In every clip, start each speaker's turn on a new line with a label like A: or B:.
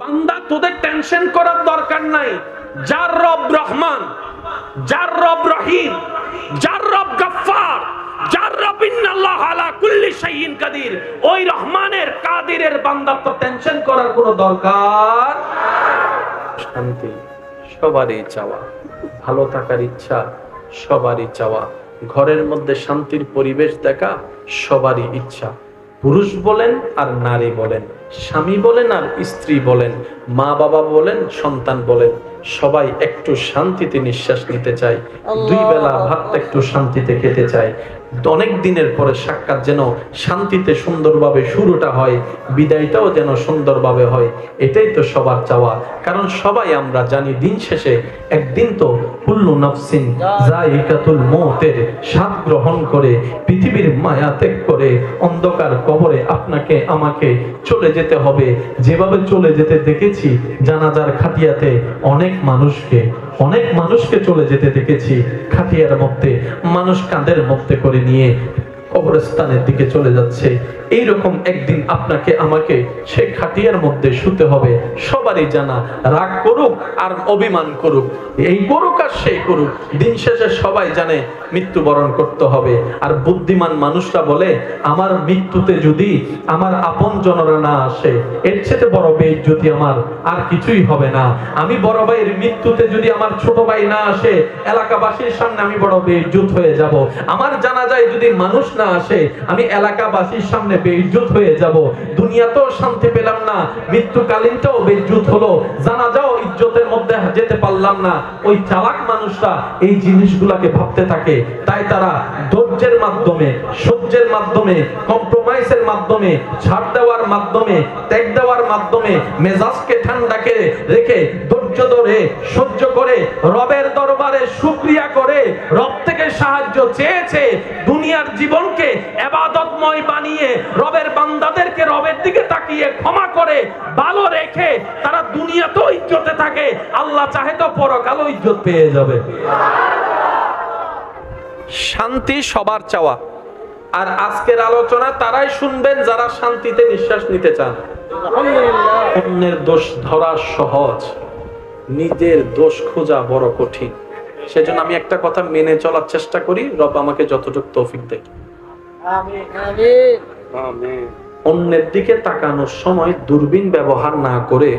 A: বান্দা তোদের টেনশন করার দরকার নাই। যার রব রহমান, যার রব রহিম, যার রব গফফার, যার রব ইন্নাল্লাহ আলা কুল্লি শাইইন কাদির, ওই রহমানের কাদিরের বান্দার তো টেনশন করার কোনো দরকার। শান্তি সবারই চাওয়া, ভালো থাকার ইচ্ছা সবারই চাওয়া, ঘরের মধ্যে শান্তির পরিবেশ দেখা সবারই ইচ্ছা। পুরুষ বলেন আর নারী বলেন, স্বামী বলেন আর স্ত্রী বলেন, মা বাবা বলেন, সন্তান বলেন, সবাই একটু শান্তিতে নিঃশ্বাস নিতে চায়, দুই বেলা ভাতটা একটু শান্তিতে খেতে চায়। অনেক দিনের পরে সাক্ষাৎ যেন শান্তিতে সুন্দরভাবে শুরুটা হয়, বিদায়টাও যেন সুন্দরভাবে হয়, এটাই তো সবার চাওয়া। কারণ সবাই আমরা জানি দিন শেষে একদিন তো কুল্লু নাফসিন যায়িকাতুল মউতের স্বাদ গ্রহণ করে পৃথিবীর মায়া ত্যাগ করে অন্ধকার কবরে আপনাকে আমাকে চলে যেতে হবে। যেভাবে চলে যেতে দেখেছি জানাজার খাটিয়াতে অনেক মানুষকে চলে যেতে দেখেছি, খাটিয়ার মধ্যে মানুষ কাঁধের মধ্যে করে নিয়ে কবরস্থানের দিকে চলে যাচ্ছে। এইরকম একদিন আপনাকে আমাকে সে খাটিয়ার মধ্যে শুতে হবে। সবারই জানা, রাগ করুক আর অভিমান করুক, এই করুক আর সেই করুক, দিন শেষে সবাই জানে মৃত্যুবরণ করতে হবে। আর বুদ্ধিমান মানুষরা বলে, আমার মৃত্যুতে যদি আমার আপন জনরা না আসে, এর চেয়ে বড় বেইজ্জতি আমার আর কিছুই হবে না। আমি বড় ভাইয়ের মৃত্যুতে যদি আমার ছোট ভাই না আসে, এলাকাবাসীর সামনে আমি বড় বেইজ্জত হয়ে যাব। আমার জানাজায় যদি মানুষ না আসে, আমি এলাকাবাসীর সামনে বেইজ্জত হয়ে যাব। দুনিয়াতেও শান্তি পেলাম না, মৃত্যুকালীনটাও বেইজ্জত হলো, জানাজাও ইজ্জতের মধ্যে যেতে পারলাম না। ওই চালাক মানুষরা এই জিনিসগুলোকে ভাবতে থাকে, তাই তারা ধৈর্যের মাধ্যমে, সহ্যের মাধ্যমে, কম্প্রোমাইজের মাধ্যমে, ছাড় দেওয়ার মাধ্যমে, ত্যাগ দেওয়ার মাধ্যমে, মেজাজকে ঠান্ডাকে রেখে ধৈর্য ধরে সহ্য করে রবের দরবারে শুকরিয়া করে রব থেকে সাহায্য চেয়েছে, দুনিয়ার জীবনকে ইবাদতময় বানিয়ে রবের বান্দাদেরকে রবের দিকে তাকিয়ে ক্ষমা করে ভালো রেখে তারা দুনিয়াতেও ইজ্জতে থাকে। আল্লাহ চাহে তো পরকালও ইজ্জত পেয়ে যাবে। শান্তি সবার চাওয়া। আর আজকের আলোচনা তারাই শুনবেন যারা শান্তিতে নিঃশ্বাস নিতে চান। অন্যের দোষ ধরা সহজ, নিজের দোষ খোঁজা বড় কঠিন। সেজন্য আমি একটা কথা মেনে চলার চেষ্টা করি, রব আমাকে যতটুকু তৌফিক দেয়। অন্যের দিকে তাকানোর সময় দূরবীন ব্যবহার না করে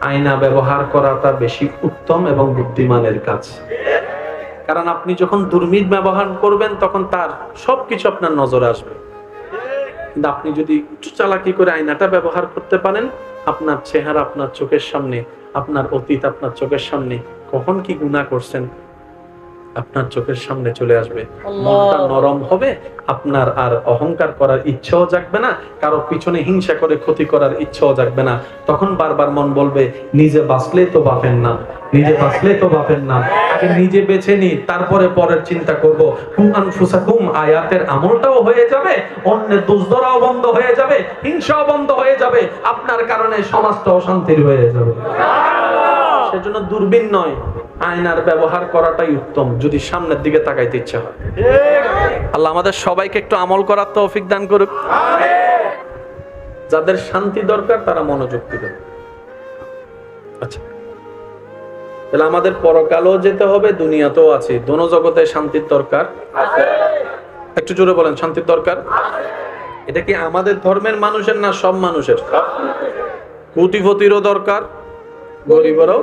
A: আয়না ব্যবহার করাটা বেশি উত্তম এবং বুদ্ধিমানের কাজ। কারণ আপনি যখন দূরবীন ব্যবহার করবেন তখন তার সবকিছু আপনার নজরে আসবে। কিন্তু আপনি যদি একটু চালাকি করে আয়নাটা ব্যবহার করতে পারেন, আপনার চেহারা আপনার চোখের সামনে, আপনার অতীত আপনার চোখের সামনে, কখন কি গুনাহ করছেন আপনার চোখের সামনে চলে আসবে। মনটা নরম হবে, আপনার আর অহংকার করার ইচ্ছাও জাগবে না, কারো পিছনে হিংসা করে ক্ষতি করার ইচ্ছাও জাগবে না। তখন বারবার মন বলবে, নিজে বাঁচলে তো বাপের নাম, নিজে বাঁচলে তো বাপের নাম, আগে নিজে বেঁচে নি, তারপরে পরের চিন্তা করব। কু আনফুসাকুম আয়াতের আমলটাও হয়ে যাবে, অন্যের দোষ ধরাও বন্ধ হয়ে যাবে, হিংসাও বন্ধ হয়ে যাবে, আপনার কারণে সমাজটা অশান্তির হয়ে যাবে। সেজন্য দূরবীন নয়, আয়নার ব্যবহার করাটাই উত্তম যদি সামনের দিকে তাকাইতে ইচ্ছা হয়। আল্লাহ আমাদের সবাইকে একটু আমল করার তৌফিক দান করুক। যাদের শান্তি দরকার তারা মনোযোগ দিবেন। আচ্ছা, তাহলে আমাদের পরকালও যেতে হবে, দুনিয়াতেও আছে, দোনো জগতে শান্তির দরকার। একটু জোরে বলেন, শান্তির দরকার। এটা কি আমাদের ধর্মের মানুষের না সব মানুষের? কোটিপতিরও দরকার, গরিবেরও,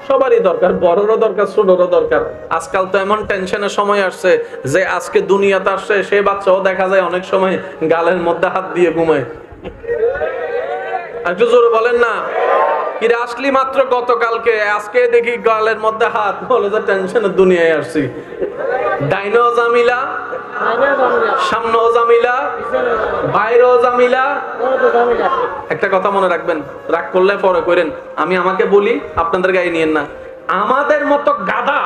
A: সবারই দরকার, বড়রও দরকার, ছোটরও দরকার। আজকাল তো এমন টেনশনের সময় আসছে যে আজকে দুনিয়াতে আসছে সে বাচ্চাও দেখা যায় অনেক সময় গালের মধ্যে হাত দিয়ে ঘুমায়। একটু জোরে বলেন না। কিরে আসলি মাত্র গতকালকে, আজকে দেখি গালের মধ্যে হাত, বলে যে টেনশনের দুনিয়ায় আসছি। ডাইনও জামিলা, সামনেও জামিলা, বাইরেও জামিলা। একটা কথা মনে রাখবেন, রাগ করলে পরে করেন, আমি আমাকে বলি, আপনাদের গায়ে নিয়েন না। আমাদের মতো গাধা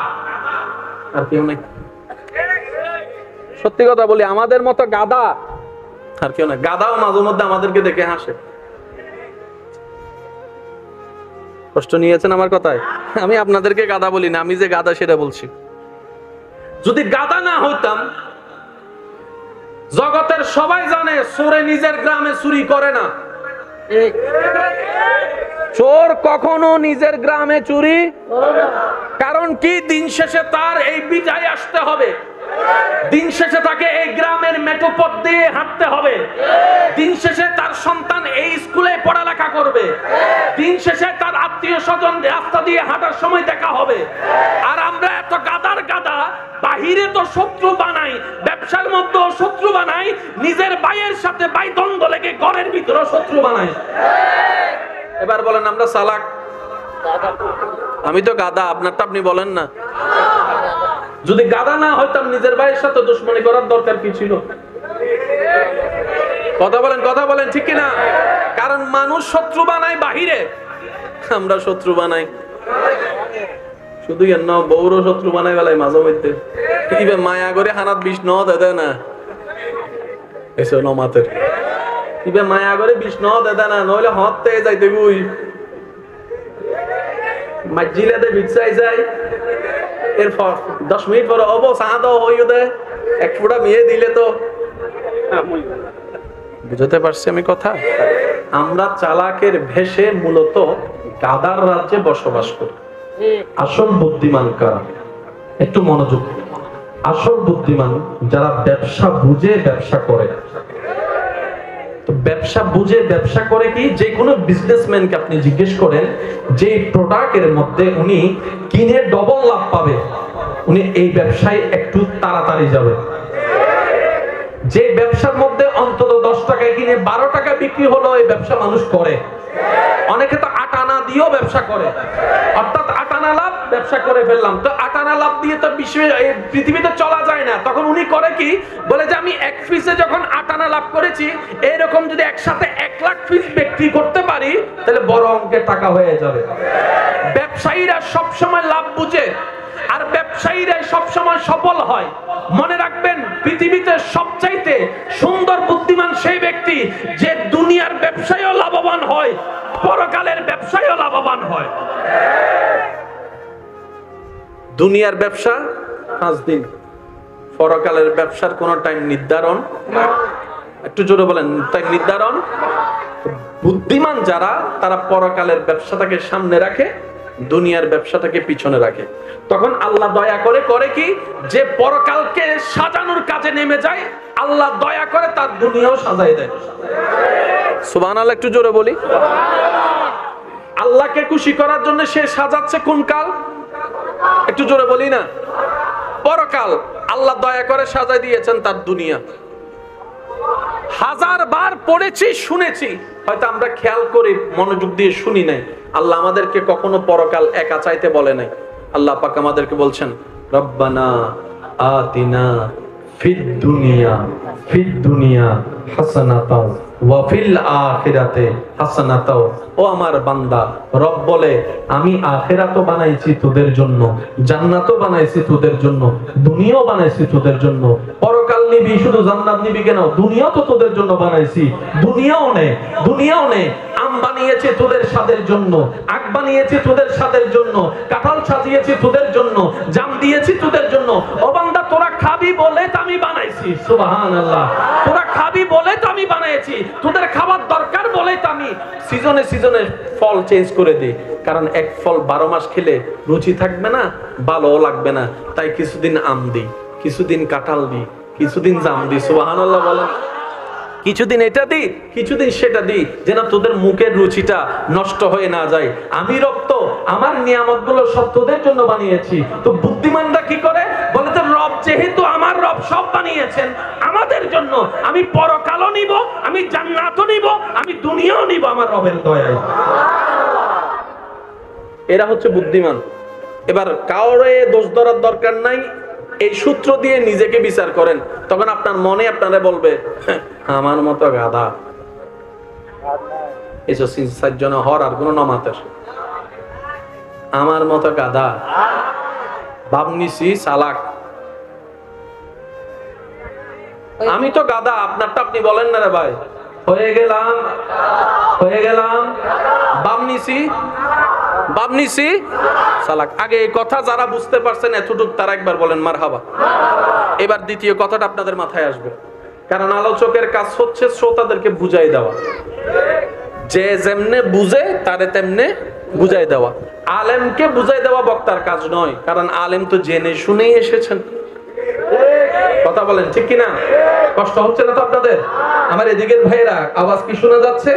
A: আর কেউ নাই। সত্যি কথা বলি, আমাদের মতো গাধা আর কেউ নাই। গাধাও মাঝে মধ্যে আমাদেরকে দেখে হাসে। কষ্ট নিয়েছেন আমার কথায়? আমি আপনাদেরকে গাধা বলি না, আমি যে গাধা সেটা বলছি। যদি গাধা না হইতাম, জগতের সবাই জানে চোরে নিজের গ্রামে চুরি করে না। চোর কখনো নিজের গ্রামে চুরি, কারণ কি দিন শেষে তার এই বিজয় আসতে হবে, দিন শেষে তাকে এই গ্রামের মেঠো পথ দিয়ে হাঁটতে হবে, দিন শেষে তার সন্তান এই স্কুলে পড়ালেখা করবে, দিন শেষে তার আত্মীয় স্বজন রাস্তা দিয়ে হাঁটার সময় দেখা হবে। আর আমরা এত গাদার গাদা, বাহিরে তো শত্রু বানাই, ব্যবসার মধ্যেও শত্রু বানাই, নিজের ভাইয়ের সাথে ভাই দ্বন্দ্ব লেগে ঘরের ভিতরেও শত্রু বানাই। এবার বলেন আমরা চালাক? আমি তো গাদা, আপনারটা আপনি বলেন না। যদি গাদা না হইতাম নিজের ভাইয়ের সাথে দুশ্মনী করার দরকার কি ছিল? কথা বলেন ঠিক কিনা? কারণ মানুষ শত্রু বানায় বাহিরে, আমরা শত্রু বানাই শুধু বৌর শত্রু বানাই বেলায় মাঝে মধ্যে মায়া করে হানাত বিষ ন দেয় না, এসে নমাতের ইবে মায়া করে বিষ ন দেয় না, নইলে হতে যাইতে বুই মাজিলাতে বিছাই যায়। এরপর 10 মিনিট পরে অব চাঁদ হইও দে, এক ফুটা মেয়ে দিলে তো। বুঝতে পারছি আমি কথা? আমরা চালাকের ভেষে মূলত গাদার রাজ্যে বসবাস করি। আসল বুদ্ধিমান কারা? একটু মনোযোগ। আসল বুদ্ধিমান যারা ব্যবসা বুঝে ব্যবসা করে। তো ব্যবসা বুঝে ব্যবসা করে কি, যে কোনো বিজনেসম্যানকে আপনি জিজ্ঞেস করেন যে প্রোডাক্টের মধ্যে উনি কিনে ডবল লাভ পাবে, উনি এই ব্যবসায় একটু তাড়াতাড়ি যাবে। যে ব্যবসার মধ্যে অন্তত 10 টাকায় কিনে 12 টাকা বিক্রি হলো, এই ব্যবসা মানুষ করে। অনেকে তো 8 আনা দিয়েও ব্যবসা করে, অর্থাৎ 8 আনা লাভ ব্যবসা করে ফেললাম। তো 8 আনা লাভ দিয়ে তো পৃথিবীতে চলা যায় না। তখন উনি করে কি, বলে যে আমি 1 পিসে যখন 8 আনা লাভ করেছি, এরকম যদি একসাথে 1 লাখ পিস বিক্রি করতে পারি তাহলে বড় অঙ্কের টাকা হয়ে যাবে। ব্যবসায়ীরা সবসময় লাভ বুঝে, আর ব্যবসায়ীরা সবসময় সফল হয়। মনে রাখবেন, পৃথিবীতে সবচাইতে সুন্দর বুদ্ধিমান সেই ব্যক্তি যে দুনিয়ার ব্যবসায়ও লাভবান হয়, পরকালের ব্যবসায়ও লাভবান হয়। দুনিয়ার ব্যবসা 5 দিন, পরকালের ব্যবসার কোনো টাইম নির্ধারণ। একটু জোরে বলেন, টাইম নির্ধারণ। বুদ্ধিমান যারা, তারা পরকালের ব্যবসাটাকে সামনে রাখে, দুনিয়ার ব্যবসাটাকে পিছনে রাখে। তখন আল্লাহ দয়া করে কি, যে পরকালকে সাজানোর কাজে নেমে যায়, আল্লাহ দয়া করে তার দুনিয়াও সাজায় দেয়। সুবহানাল্লাহ, একটু জোরে বলি। আল্লাহকে খুশি করার জন্য সে সাজাচ্ছে কোন কাল? একটু জোরে বলি না। পরকাল আল্লাহ দয়া করে সাজায় দিয়েছেন তার দুনিয়া। 1000 বার পড়েছি, শুনেছি, হয়তো আমরা খেয়াল করে মনোযোগ দিয়ে শুনি নাই। আল্লাহ আমাদেরকে কখনো পরকাল একা চাইতে বলে নাই। আল্লাহ পাক আমাদেরকে বলছেন, রব্বানা আতিনা ফিদ দুনিয়া হাসানাতাও ওয়া ফিল আখিরাতে হাসানাতাও। ও আমার বান্দা, রব বলে আমি আখিরাতও বানাইছি তোদের জন্য, জান্নাতও বানাইছি তোদের জন্য, দুনিয়াও বানাইছি তোদের জন্য। পরকাল নিবি, শুধু জান্নাত নিবি কেন? দুনিয়া তো তোদের জন্য বানাইছি, দুনিয়াও নে। আম বানিয়েছে তোদের স্বাদের জন্য, আখ বানিয়েছে তোদের স্বাদের জন্য, কাঁঠাল সাজিয়েছি তোদের জন্য, জাম দিয়েছি তোদের জন্য। ও বান্দা, তোরা খাবি বলে তো আমি বানাইছি। সুবহানাল্লাহ, তোরা খাবি বলে তো আমি বানাইছি, তোদের খাবার দরকার বলে তো আমি সিজনে ফল চেঞ্জ করে দিই। কারণ এক ফল 12 মাস খেলে রুচি থাকবে না, ভালোও লাগবে না। তাই কিছুদিন আম দিই, কিছুদিন কাঁঠাল দিই, কিছুদিন জাম দিই। সুবহানাল্লাহ বলেন। কিছুদিন এটা দিই, কিছুদিন সেটা দিই, যেন তোদের মুখের রুচিটা নষ্ট হয়ে না যায়। আমি রব তো আমার নিয়ামতগুলো সব তোদের জন্য বানিয়েছি। তো বুদ্ধিমানরা কি করে, বলে তো রব যেহেতু আমার রব সব বানিয়েছেন আমাদের জন্য, আমি পরকালও নিব, আমি জান্নাতও নিব, আমি দুনিয়াও নিব আমার রবের দয়ায়। এরা হচ্ছে বুদ্ধিমান। এবার কাউরে দোষ ধরার দরকার নাই, এই সূত্র দিয়ে নিজেকে বিচার করেন। তখন আপনার মনে আপনারা বলবে, আমার মতো গাধা এসব 4 জন হর আর কোন নমাতের, আমার মতো গাধা ভাবনিছি চালাক। আমি তো গাধা, আপনারটা আপনি বলেন না রে ভাই। হয়ে গেলাম ভাবনিছি চালাক। আগে এই কথা যারা বুঝতে পারছেন এতটুকু, তারা একবার বলেন মারহাবা। এবার দ্বিতীয় কথাটা আপনাদের মাথায় আসবে, কারণ আলোচকের কাজ হচ্ছে শ্রোতাদেরকে বুঝাই দেওয়া। যে যেমনে বুঝে তারে তেমনে বুঝাই দেওয়া। আলেমকে বুঝাই দেওয়া বক্তার কাজ নয়, কারণ আলেম তো জেনে শুনেই এসেছেন। কথা বলেন ঠিক কিনা? কষ্ট হচ্ছে না তো আপনাদের? আমার এদিকের ভাইরা আওয়াজ কি শোনা যাচ্ছে?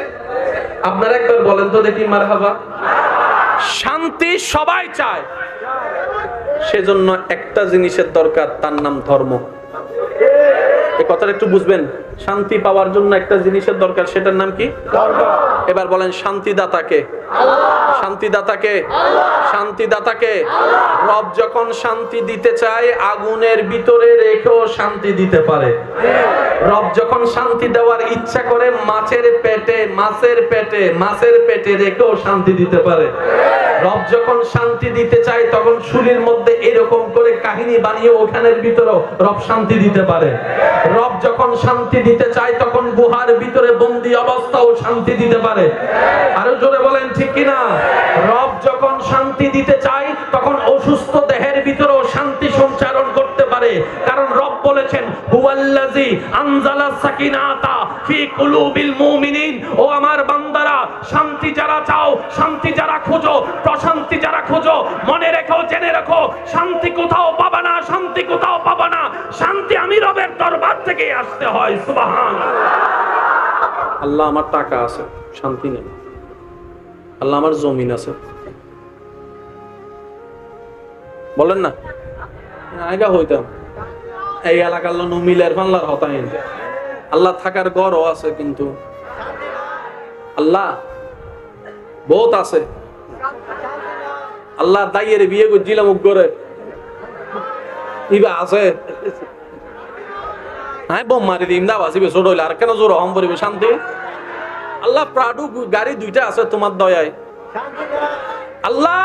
A: আপনারা একবার বলেন তো দেখি মারহাবা। শান্তি সবাই চায়, সেজন্য একটা জিনিসের দরকার, তার নাম ধর্ম। এই কথাটা একটু বুঝবেন। শান্তি পাওয়ার জন্য একটা জিনিসের দরকার, সেটার নাম কি? ধর্ম। এবার বলেন শান্তিদাতাকে? শান্তিদাতাকে? শান্তিদাতাকে? রব যখন শান্তি দিতে চায় আগুনের ভিতরে রেখেও শান্তি দিতে পারে। রব যখন শান্তি দেওয়ার ইচ্ছা করে মাছের পেটে রেখেও শান্তি দিতে পারে। রব যখন শান্তি দিতে চায় তখন শুলির মধ্যে এরকম করে কাহিনী বানিয়ে ওখানের ভিতরেও রব শান্তি দিতে পারে। রব যখন শান্তি দিতে চায় তখন গুহার ভিতরে বন্দি অবস্থাও শান্তি দিতে পারে। আরো জোরে বলেন ঠিক কিনা? রব যখন শান্তি দিতে চায় তখন অসুস্থ দেহের ভিতরেও শান্তি সঞ্চারণ করতে পারে, কারণ রব বলেছেন হুয়াল্লাযী আনজালা সাকিনাতা ফি কুলুবিল মুমিনিন। ও আমার বান্দারা, শান্তি যারা চাও, শান্তি যারা খোঁজো, প্রশান্তি যারা খোঁজো, মনে রেখো, জেনে রাখো, শান্তি কোথাও পাবা না, শান্তি কোথাও পাবা না। শান্তি আমি রবের দরবার থেকে আসতে হয়। সুবহানাল্লাহ। আল্লাহ আমার টাকা আছে, শান্তি নেই। আল্লাহ আমার জমিন আছে, বলেন না? আইগা হইতাম এই এলাকার লোক মিলের বাংলার হতাই। আল্লাহ থাকার ঘরও আছে, কিন্তু আল্লাহ বহুত আছে। আল্লাহ দাইয়ের বিয়ে করছিলাম করে ইবা আছে। হ্যাঁ বোম মারি দিম দা বাসিবে ছোট হইলে আর কেন জোর হম পরিবে শান্তি। আল্লাহ প্রাডু গাড়ি দুইটা আছে তোমার দয়ায়। আল্লাহ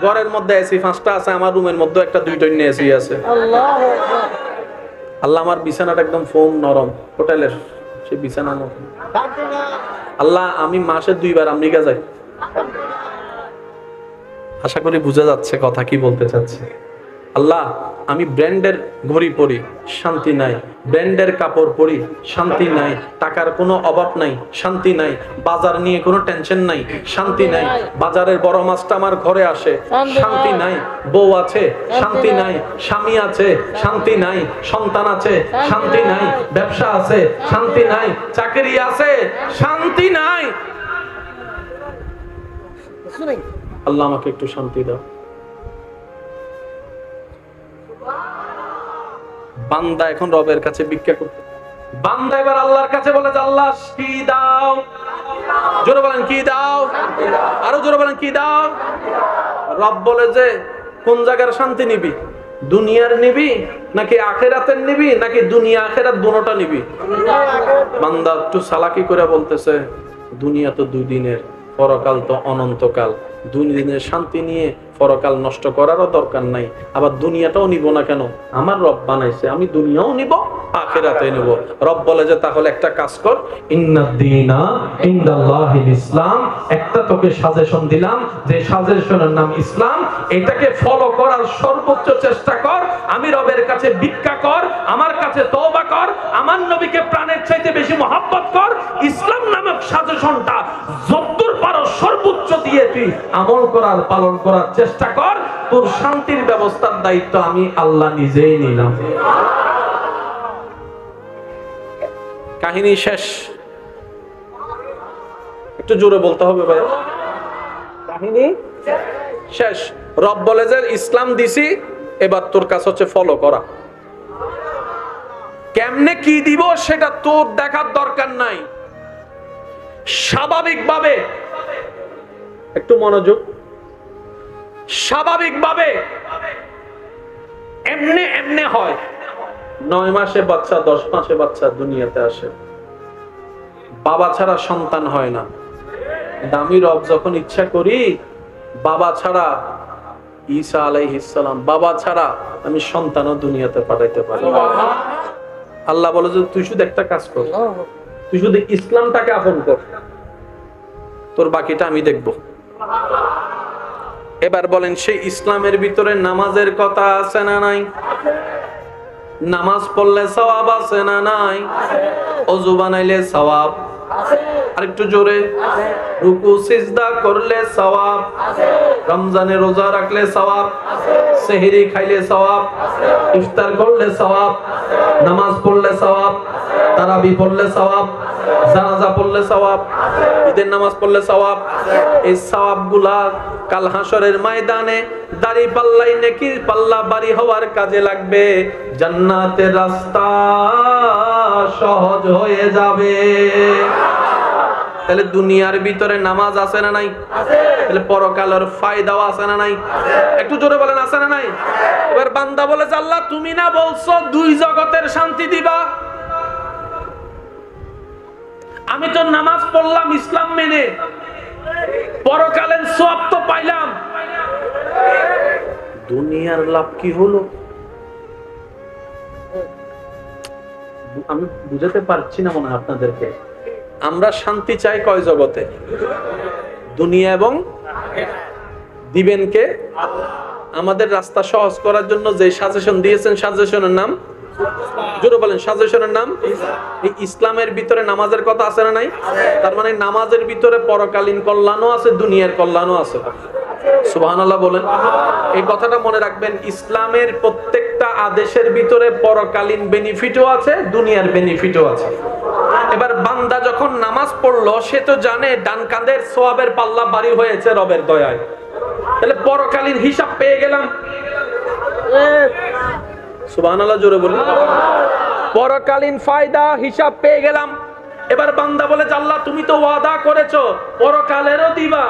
A: ঘরের মধ্যে এসি 5টা আছে, আমার রুমের মধ্যে একটা 2টা এসি আছে। আল্লাহ আমার বিছানাটা একদম ফোম নরম, হোটেলের সেই বিছানা মতো। আল্লাহ আমি মাসে 2 বার আমেরিকা যাই। আশা করি বুঝা যাচ্ছে কথা কি বলতে চাচ্ছি। আল্লাহ আমি ব্র্যান্ডের ঘড়ি পরি, শান্তি নাই। ব্র্যান্ডের কাপড় পরি, শান্তি নাই। টাকার কোনো অভাব নাই, শান্তি নাই। বাজার নিয়ে কোনো টেনশন নাই, শান্তি নাই। বাজারের বড় মাছটা আমার ঘরে আসে, শান্তি নাই। বউ আছে, শান্তি নাই। স্বামী আছে, শান্তি নাই। সন্তান আছে, শান্তি নাই। ব্যবসা আছে, শান্তি নাই। চাকরি আছে, শান্তি নাই। আল্লাহ আমাকে একটু শান্তি দাও। বান্দা এখন রবের কাছে ভিক্ষা করতে, বান্দা এবার আল্লাহর কাছে বলে যে আল্লাহ কি দাও? জোরে বলেন কি দাও? আরো জোরে বলেন কি দাও? রব বলে যে কোন জায়গার শান্তি নিবি? দুনিয়ার নিবি নাকি আখিরাতের নিবি, নাকি দুনিয়া আখিরাত দুটোটা নিবি? বান্দা একটু চালাকি করে বলতেছে দুনিয়া তো 2 দিনের, পরকাল তো অনন্তকাল। 2 দিনের শান্তি নিয়ে পরকাল নষ্ট করারও দরকার নাই। আবার দুনিয়াটাও নিব না কেন? আমার রব বানাইছে, আমি দুনিয়াও নিব, আখিরাতে নিব। রব বলে যে তাহলে একটা কাজ কর, ইন্নাদ-দীনা ইনদাল্লাহিল ইসলাম। একটা তোকে সাজেশন দিলাম, যে সাজেশনের নাম ইসলাম। এটাকে ফলো করার সর্বোচ্চ চেষ্টা কর। আমি রবের কাছে ভিক্ষা কর, আমার কাছে তওবা কর, আমার নবীকে প্রাণের চাইতে বেশি মহব্বত কর। ইসলাম নামক সাজেশনটা যতদূর পারো সর্বোচ্চ দিয়ে তুই আমল করার, পালন করার চেষ্টা কর। তোর শান্তির ব্যবস্থার দায়িত্ব আমি আল্লাহ নিজেই নিলাম। কাহিনী শেষ। একটু জোরে বলতে হবে ভাই। কাহিনী শেষ। রব বলে যে ইসলাম দিছি, এবার তোর কাজ হচ্ছে ফলো করা। কেমনে কি দিব সেটা তোর দেখার দরকার নাই। স্বাভাবিকভাবে, একটু মনোযোগ, স্বাভাবিকভাবে এমনে এমনে হয়। 9 মাসে বাচ্চা, 10 মাসে বাচ্চা দুনিয়াতে আসে। বাবা ছাড়া সন্তান হয় না। দামি রব যখন ইচ্ছা করি, বাবা ছাড়া, ঈসা আলাইহিস সালাম বাবা ছাড়া আমি সন্তানও দুনিয়াতে পাঠাইতে পারি। আল্লাহ বলে যে তুই শুধু একটা কাজ কর, তুই শুধু ইসলামটাকে আপন কর, তোর বাকিটা আমি দেখব। এবার বলেন সেই ইসলামের ভিতরে নামাজের কথা আছে না নাই? নামাজ পড়লে সওয়াব আছে না নাই? ওযু বানাইলে সওয়াব, আরেকটু জোরে। রুকু সিজদা করলে সওয়াব, রমজানে রোজা রাখলে সওয়াব, সেহরি খাইলে সওয়াব, ইফতার করলে সওয়াব, নামাজ পড়লে সওয়াব, তারাবি পড়লে সওয়াব, জানাজা পড়লে সওয়াব, ঈদের নামাজ পড়লে সওয়াব। এই সওয়াবগুলা কাল হাসরের ময়দানে দাড়ি পাল্লাই নেকির পাল্লা বাড়ি হওয়ার কাজে লাগবে। জান্নাতের রাস্তা সহজ হয়ে যাবে। তাহলে দুনিয়ার ভিতরে নামাজ আছে না নাই? তাহলে পরকালের ফায়দাও আছে না নাই? একটু জোরে বলেন, আছে না নাই? এবার বান্দা বলে যে আল্লাহ তুমি না বলছো দুই জগতের শান্তি দিবা, আমি তো নামাজ পড়লাম ইসলাম মেনে, পরকালের সওয়াব তো পাইলাম, দুনিয়ার লাভ কি হলো? আমি বুঝাতে পারছি না মনে হয় আপনাদেরকে। আমরা শান্তি চাই কয় জগতে? দুনিয়া এবং দিবেন কে? আমাদের রাস্তা সহজ করার জন্য যে সাজেশন দিয়েছেন, সাজেশনের নাম জোরে বলেন, সাজেশনের নাম এই ইসলামের ভিতরে নামাজের কথা আছে না নাই? তার মানে নামাজের ভিতরে পরকালীন কল্যাণও আছে, দুনিয়ার কল্যাণও আছে। সুবহানাল্লাহ বলেন। এই কথাটা মনে রাখবেন, ইসলামের প্রত্যেকটা আদেশের ভিতরে পরকালীন বেনিফিটও আছে, দুনিয়ার বেনিফিটও আছে। এবার বান্দা যখন নামাজ পড়লো, সে তো জানে ডান কাঁধের সওয়াবের পাল্লা ভারী হয়েছে রবের দয়ায়, তাহলে পরকালীন হিসাব পেয়ে গেলাম। সুবহানাল্লাহ জোরে বলুন। পরকালীন ফায়দা হিসাব পেয়ে গেলাম। এবার বান্দা বলে যে আল্লাহ তুমি তো ওয়াদা করেছো পরকালেরও দিবা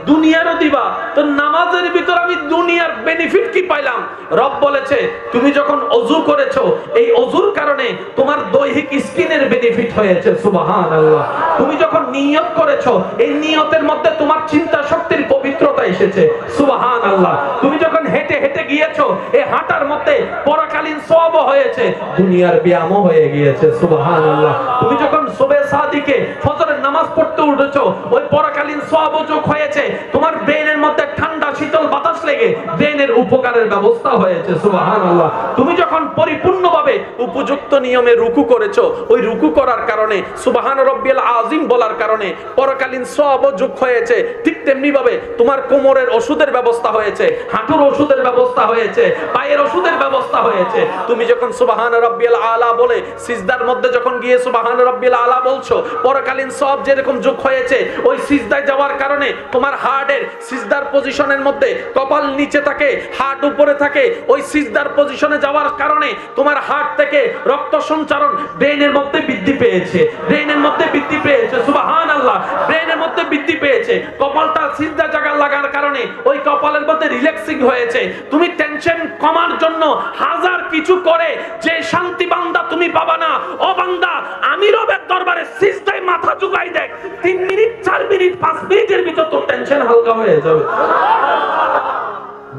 A: দুনিয়ারও দিবা, তো নামাজের ভিতর আমি দুনিয়ার বেনিফিট কি পাইলাম? রব বলেছে তুমি যখন ওযু করেছো, এই ওযুর কারণে তোমার দৈহিক স্কিনের বেনিফিট হয়েছে। সুবহানাল্লাহ। তুমি যখন নিয়ত করেছো, এই নিয়তের মধ্যে তোমার চিন্তা শক্তির পবিত্রতা এসেছে। সুবহানাল্লাহ। তুমি যখন হেঁটে হেঁটে গিয়েছো, এই হাঁটার মধ্যে পরকালীন সওয়াবও হয়েছে, দুনিয়ার ব্যায়ামও হয়ে গিয়েছে। সুবহানাল্লাহ। তুমি যখন সুবহে সাদিকে ফজরের নামাজ পড়তে উঠেছো, ওই পরকালীন সওয়াবও যোগ হয়েছে, তোমার ব্রেনের মধ্যে ঠান্ডা শীতল বাতাস লেগে ব্রেনের উপকারের ব্যবস্থা হয়েছে। সুবহানাল্লাহ। তুমি যখন পরিপূর্ণভাবে উপযুক্ত নিয়মে রুকু করেছো, ওই রুকু করার কারণে সুবহান রাব্বিয়াল আযীম বলার কারণে পরকালীন সওয়াবও যোগ হয়েছে। ঠিক তেমনি ভাবে তোমার কোমরের ওষুধের ব্যবস্থা হয়েছে, হাঁটুর ওষুধের ব্যবস্থা হয়েছে, পায়ের ওষুধের ব্যবস্থা হয়েছে। তুমি যখন সুবহান রাব্বিয়াল আলা বলে সিজদার মধ্যে যখন গিয়ে সুবহান রাব্বিয়াল আলা বলছো, পরকালীন সওয়াব যেরকম যোগ হয়েছে, ওই সিজদায় যাওয়ার কারণে তোমার হার্টের সিজদার পজিশনের মধ্যে কপাল নিচে থাকে, হার্ট উপরে থাকে, ওই সিজদার পজিশনে যাওয়ার কারণে তোমার হার্ট থেকে রক্ত সঞ্চারণ ব্রেনের মধ্যে বৃদ্ধি পেয়েছে, ব্রেনের মধ্যে বৃদ্ধি পেয়েছে। সুবহানাল্লাহ। ব্রেনের মধ্যে বৃদ্ধি পেয়েছে, কপালটা সিজদা জায়গা লাগার কারণে ওই কপালের মধ্যে রিল্যাক্সিং হয়েছে। তুমি টেনশন কমার জন্য হাজার কিছু করে যে শান্তি বান্দা তুমি পাবা না। ও বান্দা, আমি রবের দরবারে সিজদায় মাথা ঝুঁকাই দেখ, 3 মিনিট 4 মিনিট 5 মিনিটের ভিতর তো টেনশন হালকা হয়ে যাবে।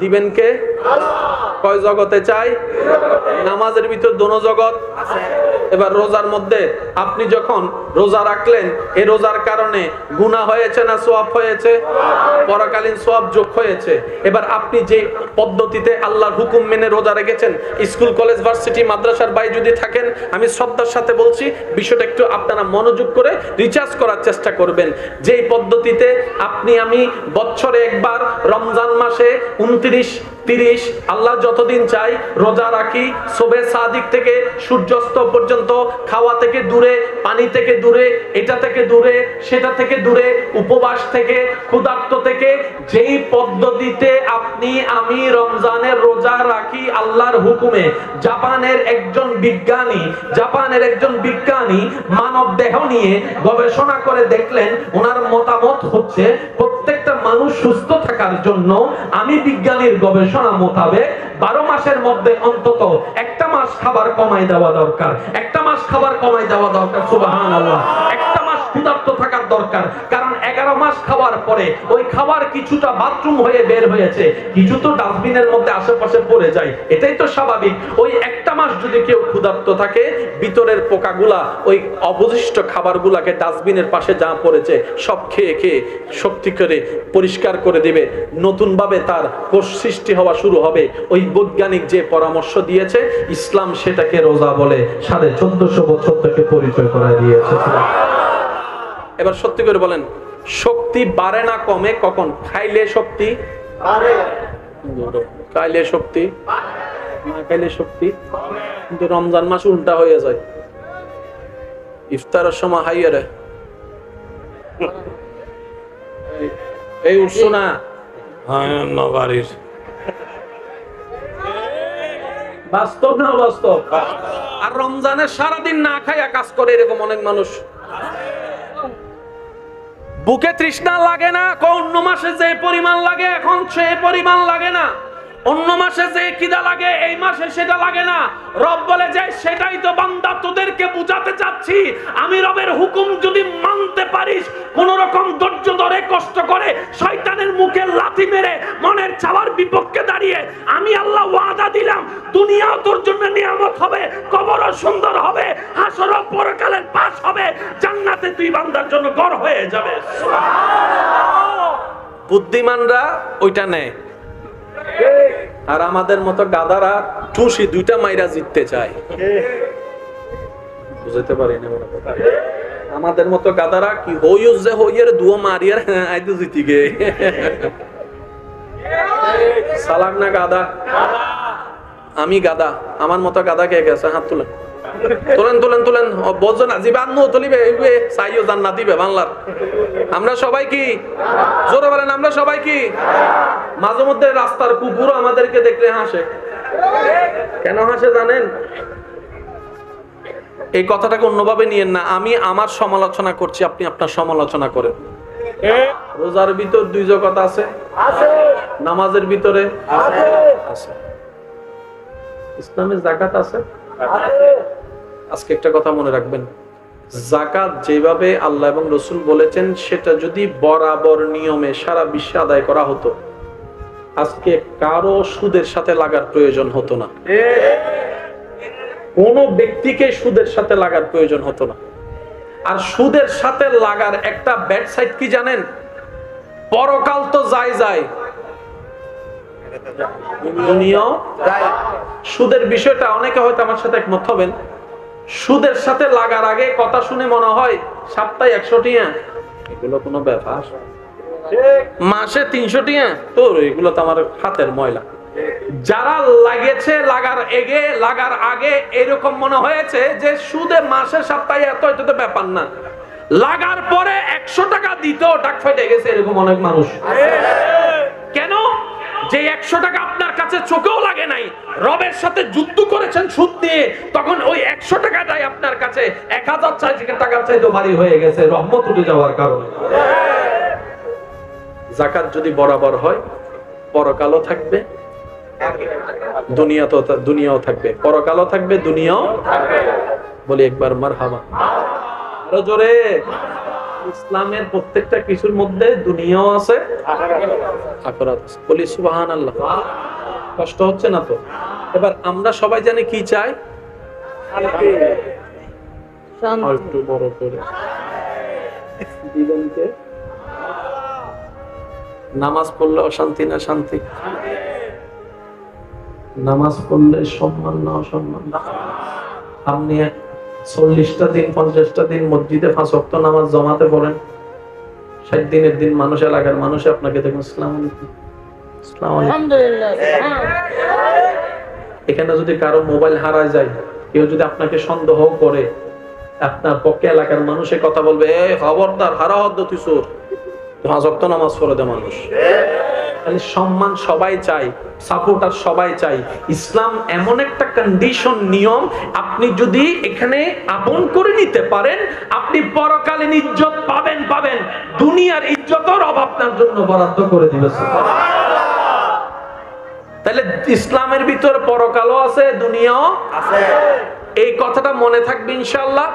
A: দিবেন কে? কয় জগতে চাই? নামাজের ভিতর দোনো জগৎ। এবার রোজার মধ্যে আপনি যখন রোজা রাখলেন, এই রোজার কারণে গুনাহ হয়েছে না সওয়াব হয়েছে? পরকালীন সওয়াব যোগ হয়েছে। এবার আপনি যে পদ্ধতিতে আল্লাহর হুকুম মেনে রোজা রেখেছেন, স্কুল কলেজ ভার্সিটি মাদ্রাসার বাইরে যদি থাকেন, আমি শ্রদ্ধার সাথে বলছি বিষয়টা একটু আপনারা মনোযোগ করে রিচার্জ করার চেষ্টা করবেন। যেই পদ্ধতিতে আপনি আমি বছরে একবার রমজান মাসে 29, 30 আল্লাহ যতদিন চাই রোজা রাখি, সুবহে সাদিক থেকে সূর্যাস্ত পর্যন্ত, খাওয়া থেকে দূরে, পানি থেকে দূরে, এটা থেকে দূরে, সেটা থেকে দূরে, উপবাস থেকে, ক্ষুধার্ত থেকে, যেই পদ্ধতিতে আপনি আমি রমজানের রোজা রাখি আল্লাহর হুকুমে, জাপানের একজন বিজ্ঞানী মানব দেহ নিয়ে গবেষণা করে দেখলেন, ওনার মতামত হচ্ছে প্রত্যেকটা মানুষ সুস্থ থাকার জন্য আমি বিজ্ঞানীর গবেষণা মোতাবেক 12 মাসের মধ্যে অন্তত একটা মাস খাবার কমাই দেওয়া দরকার, একটা মাস খাবার কমাই দেওয়া দরকার। সুবহানাল্লাহ। একটা মাস ক্ষুধার্ত থাকার দরকার, কারণ 11 মাস খাওয়ার পরে ওই খাবার কিছুটা বাথরুম হয়ে বের হয়েছে, কিছু তো ডাস্টবিনের মধ্যে আশেপাশে পড়ে যায়, এটাই তো স্বাভাবিক। ওই একটা মাস যদি কেউ ক্ষুধার্ত থাকে, ভিতরের পোকাগুলা ওই অবশিষ্ট খাবারগুলাকে ডাস্টবিনের পাশে যা পড়েছে সব খেয়ে খেয়ে শক্তি করে পরিষ্কার করে দিবে, নতুন ভাবে তার কোষ সৃষ্টি হওয়া শুরু হবে। ওই বৈজ্ঞানিক যে পরামর্শ দিয়েছে, ইসলাম সেটাকে রোজা বলে 1450 বছর থেকে পরিচয় করায় দিয়েছে। এবার সত্যি করে বলেন, শক্তি বাড়ে না কমে কখন? খাইলে শক্তি বাড়ে, খাইলে শক্তি না খাইলে শক্তি। কিন্তু রমজান মাস উল্টা হয়ে যায়, ইফতারের সময় হাইয়ে রে এই উঠছো না বাড়ির, বাস্তব না বাস্তব? আর রমজানের সারাদিন না খাইয়া কাজ করে এরকম অনেক মানুষ। বুকে তৃষ্ণা লাগে না, অন্য মাসে যে পরিমাণ লাগে এখন সে পরিমাণ লাগে না। অন্য মাসে যে খিদা লাগে এই মাসে সেটা লাগে না। রব বলে যে সেটাই তো বান্দা তোদেরকে বুঝাতে চাচ্ছি, আমি রবের হুকুম যদি মানতে পারিস, কোন রকম ধৈর্য ধরে কষ্ট করে শয়তানের মুখে লাথি মেরে মনের চাওয়ার বিপক্ষে দাঁড়িয়ে আমি আল্লাহ ওয়াদা দিলাম দুনিয়াও তোর জন্য নিয়ামত হবে, কবরও সুন্দর হবে, হাসরও পরকালের পাশ হবে, জান্নাতে তুই বান্দার জন্য ঘর হয়ে যাবে। বুদ্ধিমানরা ওইটা নেয়, আর আমাদের মতো গাধারা টুসি দুইটা মাইরা জিততে চায়। বুঝতে পারি না আমাদের মতো গাধারা কি হইউজ যে হইয়ের দুও মারিয়ার আইতো জিতি গে। সালাম না গাধা? আমি গাধা, আমার মতো গাধা কে গেছে? হাত তুলেন তুলেন তুলেন তুলেন। বলছো না জীবান তুলিবে চাইও জান্নাত দিবে বাংলার। আমরা সবাই কি জোরে বলেন? আমরা সবাই কি? মাঝে মধ্যে রাস্তার কুকুর আমাদেরকে দেখলে হাসে। কেন হাসে জানেন? এই কথাটাকে অন্যভাবে নিয়েন না, আমি আমার সমালোচনা করছি, আপনি আপনার সমালোচনা করেন। রোজার ভিতর দুই জগৎ আছে, নামাজের ভিতরে আছে, ইসলামের যাকাত আছে। আজকে একটা কথা মনে রাখবেন, যাকাত যেভাবে আল্লাহ এবং রসুল বলেছেন সেটা যদি বরাবর নিয়মে সারা বিশ্বে আদায় করা হতো, আজকে কারো সুদের সাথে লাগার প্রয়োজন হতো না, কোন ব্যক্তিকে সুদের সাথে লাগার প্রয়োজন হতো না। আর সুদের সাথে লাগার একটা ব্যাড সাইড কি জানেন? পরকাল তো যায় যায়, দুনিয়াও। সুদের বিষয়টা অনেকে হয়তো আমার সাথে একমত হবেন, সুদের সাথে লাগার আগে কথা শুনে মনে হয় সপ্তাহে 100 টিয়া, এগুলো কোনো ব্যাপার, মাসে 300 টিয়া, তো এগুলো তো আমার হাতের ময়লা। যারা লাগেছে লাগার আগে এরকম মনে হয়েছে যে সুদে মাসে সপ্তাহে এত, এটা তো ব্যাপার না। লাগার পরে 100 টাকা দিতেও টাক ফাইটে গেছে এরকম অনেক মানুষ। কেন? যে 100 টাকা আপনার কাছে চোখেও লাগে নাই, রবের সাথে যুদ্ধ করেছেন সুদ দিয়ে, তখন ওই 100 টাকাটাই আপনার কাছে 1000 টাকার চাইতে ভারী হয়ে গেছে রহমত উঠে যাওয়ার কারণে। যাকাত যদি বরাবর হয়, পরকালও থাকবে, দুনিয়াও থাকবে, পরকালও থাকবে, দুনিয়াও থাকবে। বলি একবার মারহাবা, আরো জোরে। ইসলামের প্রত্যেকটা কিছুর মধ্যে দুনিয়াও আছে, আখিরাত আছে। বলি সুবহানাল্লাহ। কষ্ট হচ্ছে না তো? এবার আমরা সবাই জানি কি চাই? একটু বড় করে জীবনকে। নামাজ পড়লে অশান্তি না শান্তি? নামাজ পড়লে সম্মান না অসম্মান? আপনি 40টা দিন 50টা দিন মসজিদে 5 ওয়াক্ত নামাজ জমাতে পড়েন, 60 দিনের দিন মানুষ, এলাকার মানুষ আপনাকে দেখুন আসসালামু আলাইকুম, আসসালামু আলাইকুম, আলহামদুলিল্লাহ। এখানে যদি কারো মোবাইল হারায় যায়, কেউ যদি আপনাকে সন্দেহ করে, আপনার পক্ষে এলাকার মানুষে কথা বলবে, এই খবরদার, হারা হদ্দ তুই চোর। 5 ওয়াক্ত নামাজ পড়ে দেয় মানুষ। সম্মান সবাই চাই, সাপোর্টার সবাই চাই। ইসলাম এমন একটা কন্ডিশন, নিয়ম, আপনি যদি এখানে আপন করে নিতে পারেন, আপনি পরকালীন ইজ্জত পাবেন। দুনিয়ার ইজ্জতও রব আপনার জন্য বরাদ্দ করে দিবে। তাহলে ইসলামের ভিতর পরকালও আছে, দুনিয়াও আছে। এই কথাটা মনে থাকবে ইনশাআল্লাহ।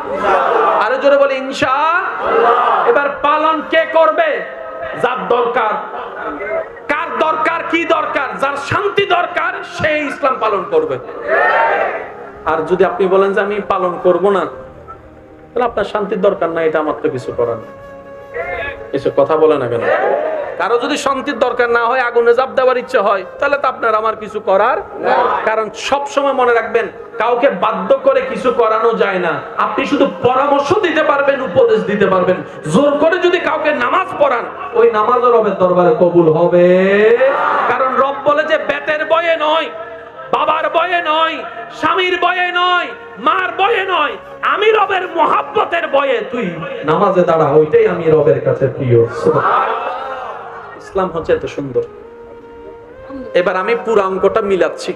A: আরো জোরে বলি ইনশাআল্লাহ। এবার পালন কে করবে? যার দরকার। কার দরকার? কি দরকার? যার শান্তি দরকার সেই ইসলাম পালন করবে। আর যদি আপনি বলেন যে আমি পালন করব না, তাহলে আপনার শান্তির দরকার না, এটা আমার তো কিছু করার নেই। কিছু কথা বলে না কেন? কারো যদি শান্তির দরকার না হয়, আগুনে জাপ দেওয়ার ইচ্ছে হয়, তাহলে তো আপনার আমার কিছু করার না। কারণ সব সময় মনে রাখবেন, কাউকে বাধ্য করে কিছু করানো যায় না। আপনি শুধু পরামর্শ দিতে পারবেন, উপদেশ দিতে পারবেন। জোর করে যদি কাউকে নামাজ পড়ান, ওই নামাজও রবের দরবারে কবুল হবে। কারণ রব বলে যে বেতের বয়ে নয়, বাবার বয়ে নয়, স্বামীর বয়ে নয়, মার বয়ে নয়, আমি রবের মহাব্বতের বয়ে তুই নামাজে দাঁড়া, ওইটাই আমি রবের কাছে প্রিয়। ইসলাম হচ্ছে এত সুন্দর। এবার আমি পুরো অঙ্কটা মিলাচ্ছি,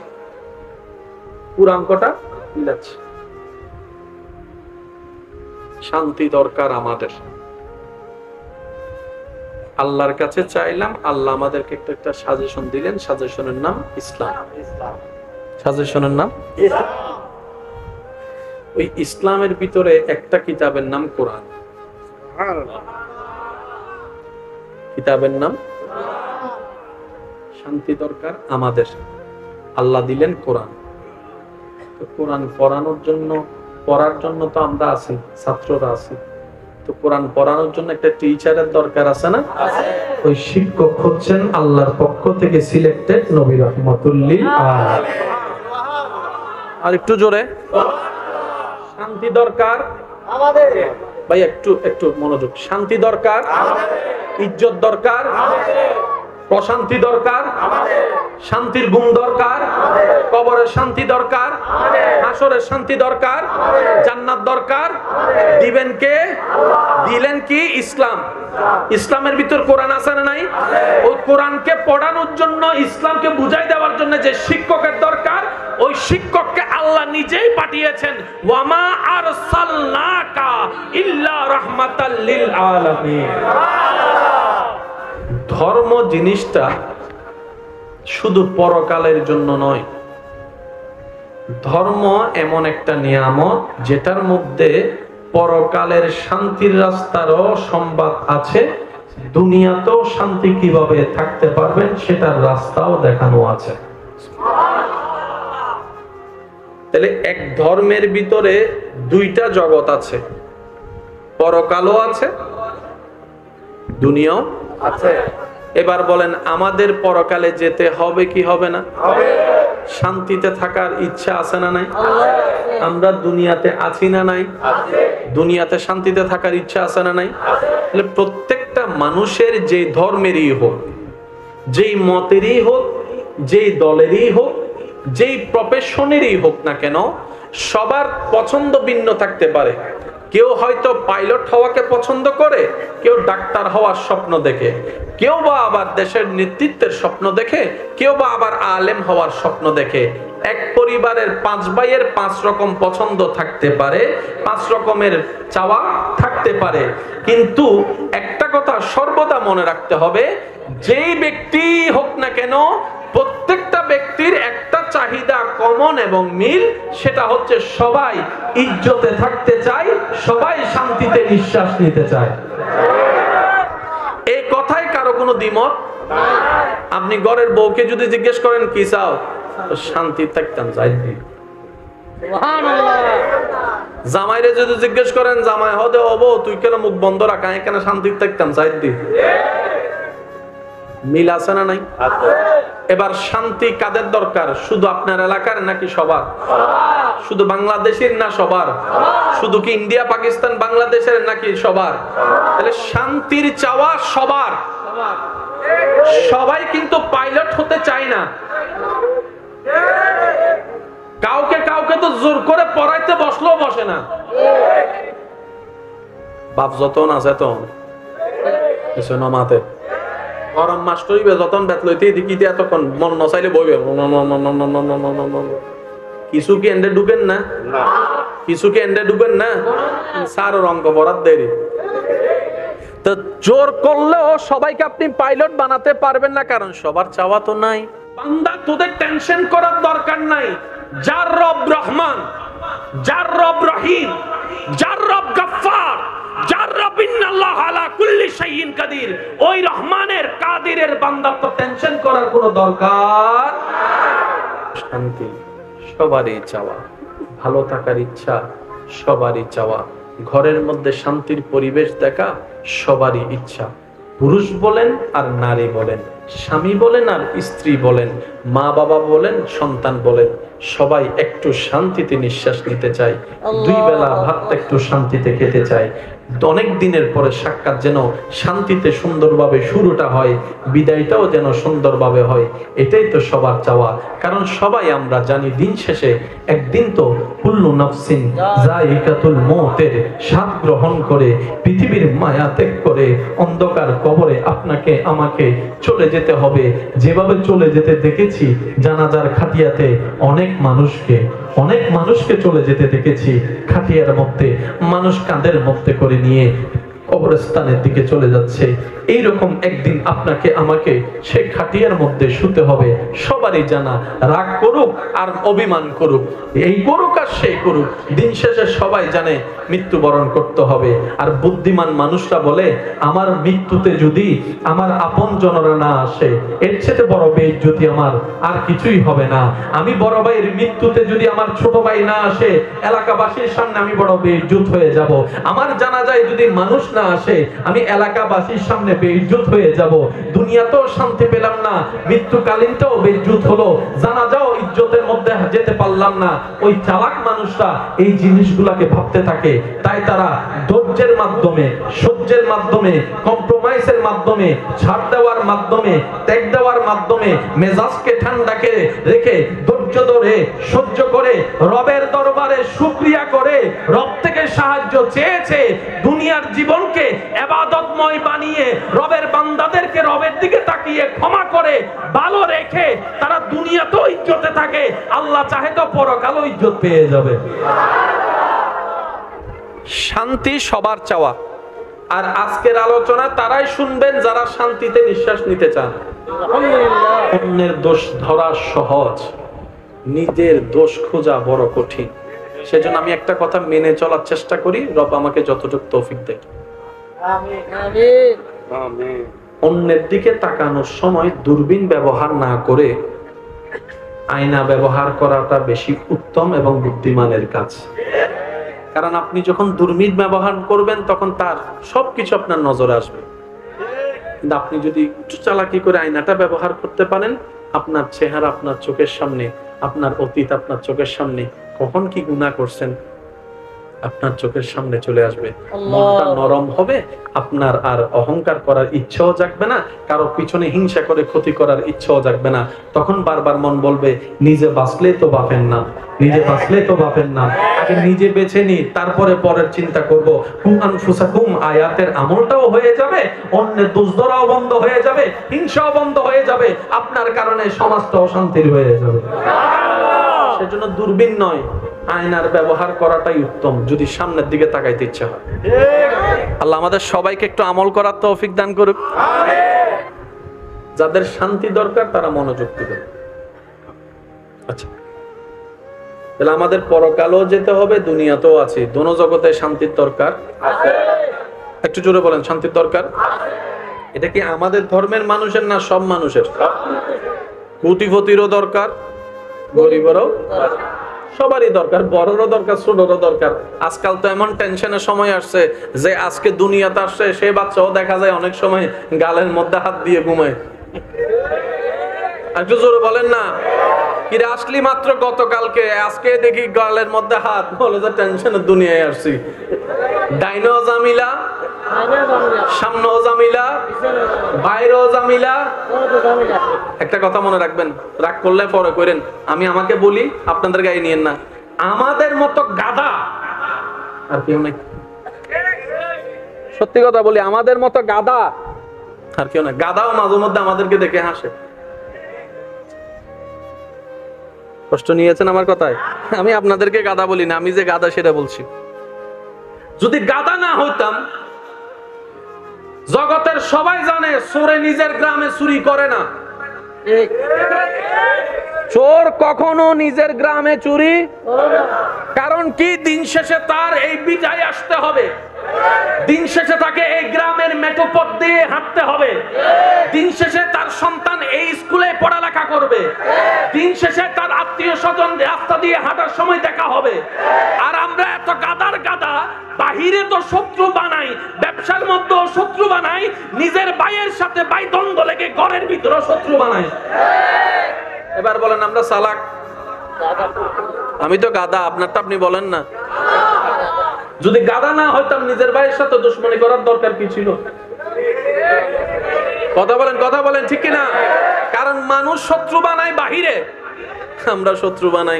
A: পুরো অঙ্কটা মিলাচ্ছি। শান্তি দরকার আমাদের, আল্লাহর কাছে চাইলাম, আল্লাহ আমাদেরকে একটা সাজেশন দিলেন, সাজেশনের নাম ইসলাম। সাজেশনের নাম ওই ইসলামের ভিতরে একটা কিতাবের নাম কোরআন। কিতাবের নাম শান্তি দরকার আমাদের, আল্লাহ দিলেন কোরআন। তো কোরআন পড়ানোর জন্য, পড়ার জন্য তো আমরা আছি, ছাত্ররা আছি, তো কোরআন পড়ানোর জন্য একটা টিচারের দরকার আছে না? ওই শিক্ষক হচ্ছেন আল্লাহর পক্ষ থেকে সিলেক্টেড নবী রাহমাতুল লিল আলামিন। আর একটু জোরে, শান্তি দরকার আমাদের। ভাই একটু মনোযোগ। শান্তি দরকার আমাদের, ইজ্জত দরকার আমাদের, প্রশান্তি দরকার আমাদের, শান্তির ঘুম দরকার আমাদের, কবরের শান্তি দরকার আমাদের, হাসরের শান্তি দরকার আমাদের, জান্নাত দরকার আমাদের। দিবেন কে? দিলেন কি? ইসলাম। ইসলামের ভিতর কোরআন আছে না নাই? ওই কোরআনকে পড়ানোর জন্য, ইসলামকে বুঝাই দেওয়ার জন্য যে শিক্ষকের দরকার, ওই শিক্ষককে আল্লাহ নিজেই পাঠিয়েছেন। ওয়ামা আরসালনাকা ইল্লা রাহমাতাল লিল আলামিন। ধর্ম জিনিসটা শুধু পরকালের জন্য নয়। ধর্ম এমন একটা নিয়ামত যেটার মধ্যে পরকালের শান্তির রাস্তারও সংবাদ আছে, দুনিয়াতেও শান্তি কিভাবে থাকতে পারবেন সেটার রাস্তাও দেখানো আছে। তাহলে এক ধর্মের ভিতরে দুইটা জগৎ আছে, পরকালও আছে, দুনিয়াও আছে। এবার বলেন, আমাদের পরকালে যেতে হবে কি হবে না? শান্তিতে থাকার ইচ্ছা আছে না নাই? আমরা দুনিয়াতে আছি না নাই? দুনিয়াতে শান্তিতে থাকার ইচ্ছা আছে না নাই? তাহলে প্রত্যেকটা মানুষের, যে ধর্মেরই হোক, যেই মতেরই হোক, যেই দলেরই হোক, যেই প্রফেশনেরই হোক না কেন, সবার পছন্দ ভিন্ন থাকতে পারে। কেউ হয়তো পাইলট হওয়াকে পছন্দ করে, কেউ ডাক্তার হওয়ার স্বপ্ন দেখে, কেউ বা আবার দেশের নেতৃত্বের স্বপ্ন দেখে, কেউ বা আবার আলেম হওয়ার স্বপ্ন দেখে। এক পরিবারের 5 ভাইয়ের 5 রকম পছন্দ থাকতে পারে, 5 রকমের চাওয়া থাকতে পারে। কিন্তু একটা কথা সর্বদা মনে রাখতে হবে, যেই ব্যক্তি হোক না কেন, প্রত্যেকটা ব্যক্তির একটা চাহিদা কমন এবং মিল, সেটা হচ্ছে সবাই ইজ্জতে থাকতে চায়, সবাই শান্তিতে নিঃশ্বাস নিতে চায়। এই কথায় কারো কোনো দ্বিমত? আপনি ঘরের বউকে যদি জিজ্ঞেস করেন কি চাও, শান্তি থাকতাম চাই। জামাইরে যদি জিজ্ঞেস করেন জামাই হদে হবো, তুই কেন মুখ বন্ধ রাখা, এখানে শান্তি থাকতাম চাই দি। মিল আছে না নাই? এবার শান্তি কাদের দরকার? শুধু আপনার এলাকার নাকি সবার? শুধু বাংলাদেশের না সবার? শুধু কি ইন্ডিয়া পাকিস্তান বাংলাদেশের নাকি সবার? তাহলে শান্তির চাওয়া সবার। সবাই কিন্তু পাইলট হতে চায় না। কাউকে কাউকে তো জোর করে পড়াইতে বসলেও বসে না। বাপ যতন আছে তো মাতে গরম মাস্টরি যতন বেত লইতে দিকিতে এতক্ষণ মন নচাইলে বইবে। কিছু কি এন্ডে ঢুকেন না? কিছু কি এন্ডে ঢুকেন না? স্যার অঙ্ক পড়ার দেরি। তো জোর করলেও সবাইকে আপনি পাইলট বানাতে পারবেন না, কারণ সবার চাওয়া তো নাই। বান্দা, তোদের টেনশন করার দরকার নাই। যার রব রহমান, যার রব রহিম, যার রব গফফার, যার রব ইন্নাল্লাহ আলা কুল্লি শাইইন কাদির, ওই রহমানের কাদিরের বান্দা তো টেনশন করার কোনো দরকার নাই। শান্তি সবারই চাওয়া, ভালো থাকার ইচ্ছা সবারই চাওয়া, ঘরের মধ্যে শান্তির পরিবেশ দেখা সবারই ইচ্ছা। পুরুষ বলেন আর নারী বলেন, স্বামী বলেন আর স্ত্রী বলেন, মা বাবা বলেন, সন্তান বলেন, সবাই একটু শান্তিতে নিঃশ্বাস নিতে চায়, দুই বেলা ভাতটা একটু শান্তিতে খেতে চায়। অনেক দিনের পরে সাক্ষাৎ যেন শান্তিতে সুন্দরভাবে শুরুটা হয়, বিদায়টাও যেন সুন্দরভাবে হয়, এটাই তো সবার চাওয়া। কারণ সবাই আমরা জানি দিন শেষে একদিন তো কুল্লু নাফসিন যায়িকাতুল মউতের স্বাদ গ্রহণ করে পৃথিবীর মায়া ত্যাগ করে অন্ধকার কবরে আপনাকে আমাকে চলে যেতে হবে। যেভাবে চলে যেতে দেখেছি জানাজার খাটিয়াতে অনেক মানুষকে চলে যেতে দেখেছি, খাটিয়ার মধ্যে মানুষ কাঁধের মধ্যে করে নিয়ে কবরস্থানের দিকে চলে যাচ্ছে। এইরকম একদিন আপনাকে আমাকে সেই খাটিয়ার মধ্যে শুতে হবে। সবারই জানা, রাগ করুক আর অভিমান করুক, এই করুক আর সেই করুক, দিন শেষে সবাই জানে মৃত্যুবরণ করতে হবে। আর বুদ্ধিমান মানুষরা বলে, আমার মৃত্যুতে যদি আমার আপনজনরা না আসে এর চেয়ে বড় বেইজ্জতি আমার আর কিছুই হবে না। আমি বড় ভাইয়ের মৃত্যুতে যদি আমার ছোট ভাই না আসে এলাকাবাসীর সামনে আমি বড় বেইজ্জত হয়ে যাব। আমার জানাজায় যদি মানুষ না আসে আমি এলাকাবাসীর সামনে বেইজ্জত হয়ে যাব। দুনিয়াতেও শান্তি পেলাম না, মৃত্যুকালীনটাও বেইজ্জত হলো, জানাজাও ইজ্জতের মধ্যে যেতে পারলাম না। ওই চালাক মানুষরা এই জিনিসগুলোকে ভাবতে থাকে, তাই তারা ধৈর্যের মাধ্যমে, সহ্যের মাধ্যমে, কম্প্রোমাইজের মাধ্যমে, ছাড় দেওয়ার মাধ্যমে, ত্যাগ দেওয়ার মাধ্যমে মেজাজকে ঠান্ডাকে রেখে ধৈর্য ধরে সহ্য করে রবের দরবারে শুকরিয়া করে রব থেকে সাহায্য চেয়েছে। দুনিয়ার জীবনকে ইবাদতময় বানিয়ে রবের বান্দাদেরকে রবের দিকে তাকিয়ে ক্ষমা করে ভালো রেখে তারা দুনিয়াতেও ইজ্জতে থাকে, আল্লাহ চাহে তো পরকালও ইজ্জত পেয়ে যাবে। শান্তি সবার চাওয়া। আর আজকের আলোচনা তারাই শুনবেন যারা শান্তিতে নিঃশ্বাস নিতে চান। অন্যের দোষ ধরা সহজ, নিজের দোষ খোঁজা বড় কঠিন। সেজন্য আমি একটা কথা মেনে চলার চেষ্টা করি, রব আমাকে যতটুকু তৌফিক দেয়। অন্যের দিকে তাকানোর সময় দূরবীন ব্যবহার না করে আয়না ব্যবহার করাটা বেশি উত্তম এবং বুদ্ধিমানের কাজ। কারণ আপনি যখন দূরবীন ব্যবহার করবেন তখন তার সবকিছু আপনার নজরে আসবে। কিন্তু আপনি যদি একটু চালাকি করে আয়নাটা ব্যবহার করতে পারেন, আপনার চেহারা আপনার চোখের সামনে, আপনার অতীত আপনার চোখের সামনে, কখন কি গুনাহ করছেন আপনার চোখের সামনে চলে আসবে। মনটা নরম হবে, আপনার আর অহংকার করার ইচ্ছাও জাগবে না, কারো পিছনে হিংসা করে ক্ষতি করার ইচ্ছাও জাগবে না। তখন বারবার মন বলবে, নিজে বাঁচলে তো বাপের নাম, নিজে বাঁচলে তো বাপের নাম, আগে নিজে বেছে নি তারপরে পরের চিন্তা করব। কুম আনফুসাকুম আয়াতের আমলটাও হয়ে যাবে, অন্যের দোষ ধরাও বন্ধ হয়ে যাবে, হিংসাও বন্ধ হয়ে যাবে, আপনার কারণে সমাজটা অশান্তির হয়ে যাবে। সেজন্য দূরবীন নয়, আয়নার ব্যবহার করাটাই উত্তম যদি সামনের দিকে তাকাইতে ইচ্ছা হয়। আল্লাহ আমাদের সবাইকে একটু আমল করার তৌফিক দান করুক। যাদের শান্তি দরকার তারা মনোযোগ দিবে। আচ্ছা, তাহলে আমাদের পরকালও যেতে হবে, দুনিয়াতেও আছে, দোনো জগতে শান্তির দরকার। একটু জোরে বলেন, শান্তির দরকার। এটা কি আমাদের ধর্মের মানুষের না সব মানুষের? কোটিপতিরও দরকার, গরিবেরও, সবারই দরকার, বড়রও দরকার, ছোটরও দরকার। আজকাল তো এমন টেনশনের সময় আসছে যে আজকে দুনিয়াতে আসছে সে বাচ্চাও দেখা যায় অনেক সময় গালের মধ্যে হাত দিয়ে ঘুমায়। একটু জোরে বলেন না, কিরে আসলি মাত্র গতকালকে, আজকে দেখি গালের মধ্যে হাত, বলে যে টেনশনের দুনিয়ায় আসছি। ডাইনো জামিলা, সামনেও জামিলা, বাইরেও জামিলা। একটা কথা মনে রাখবেন, রাগ করলে পরে করেন, আমি আমাকে বলি, আপনাদের গায়ে নিয়েন না। আমাদের মতো গাধা আর কেউ নেই। সত্যি কথা বলি, আমাদের মতো গাধা আর কেউ না। গাধাও মাঝে মধ্যে আমাদেরকে দেখে হাসে। কষ্ট নিয়েছেন আমার কথায়? আমি আপনাদেরকে গাধা বলি না, আমি যে গাধা সেটা বলছি। যদি গাধা না হইতাম, জগতের সবাই জানে চোরে নিজের গ্রামে চুরি করে না। চোর কখনো নিজের গ্রামে চুরি, কারণ কি, দিন শেষে তার এই বিজয় আসতে হবে, দিন শেষে তাকে এই গ্রামের মেঠো পথ দিয়ে হাঁটতে হবে, দিন শেষে তার সন্তান এই স্কুলে পড়ালেখা দেখা করবে, দিন শেষে তার আত্মীয় স্বজন রাস্তা দিয়ে হাঁটার সময় দেখা হবে। আর আমরা এত গাদার গাদা, বাহিরে তো শত্রু বানাই, ব্যবসার মধ্যেও শত্রু বানাই, নিজের ভাইয়ের সাথে ভাই দ্বন্দ্ব লেগে ঘরের ভিতরে শত্রু বানাই। এবার বলেন আমরা চালাক? আমি তো গাদা, আপনারটা আপনি বলেন না। যদি গাদা না হইতাম নিজের ভাইয়ের সাথে দুশমনি করার দরকার কি ছিল? কথা বলেন ঠিক কিনা? কারণ মানুষ শত্রু বানায় বাহিরে, আমরা শত্রু বানাই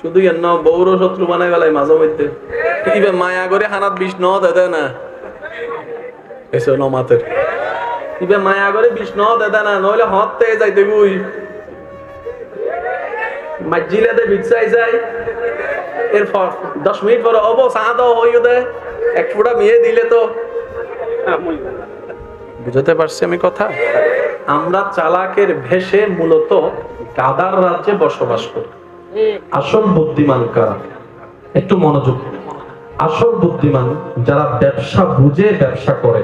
A: শুধু বউরও শত্রু বানাই বেলায় মাঝে মধ্যে মায়া করে হানাত বিষ ন দেয় না, এসে নমাতের ইবে মায়া করে বিষ ন দেয় না, নইলে হতে যাইতে বুই মাজিলে দে বিছাই যায়। এরপর 10 মিনিট পরে অব চা দাও হইও দে, এক ফুটা মেয়ে দিলে তো। বুঝতে পারছি আমি কথা? আমরা চালাকের ভেষে মূলত গাদার রাজ্যে বসবাস করি। আসল বুদ্ধিমান কারা? একটু মনোযোগ। আসল বুদ্ধিমান যারা ব্যবসা বুঝে ব্যবসা করে।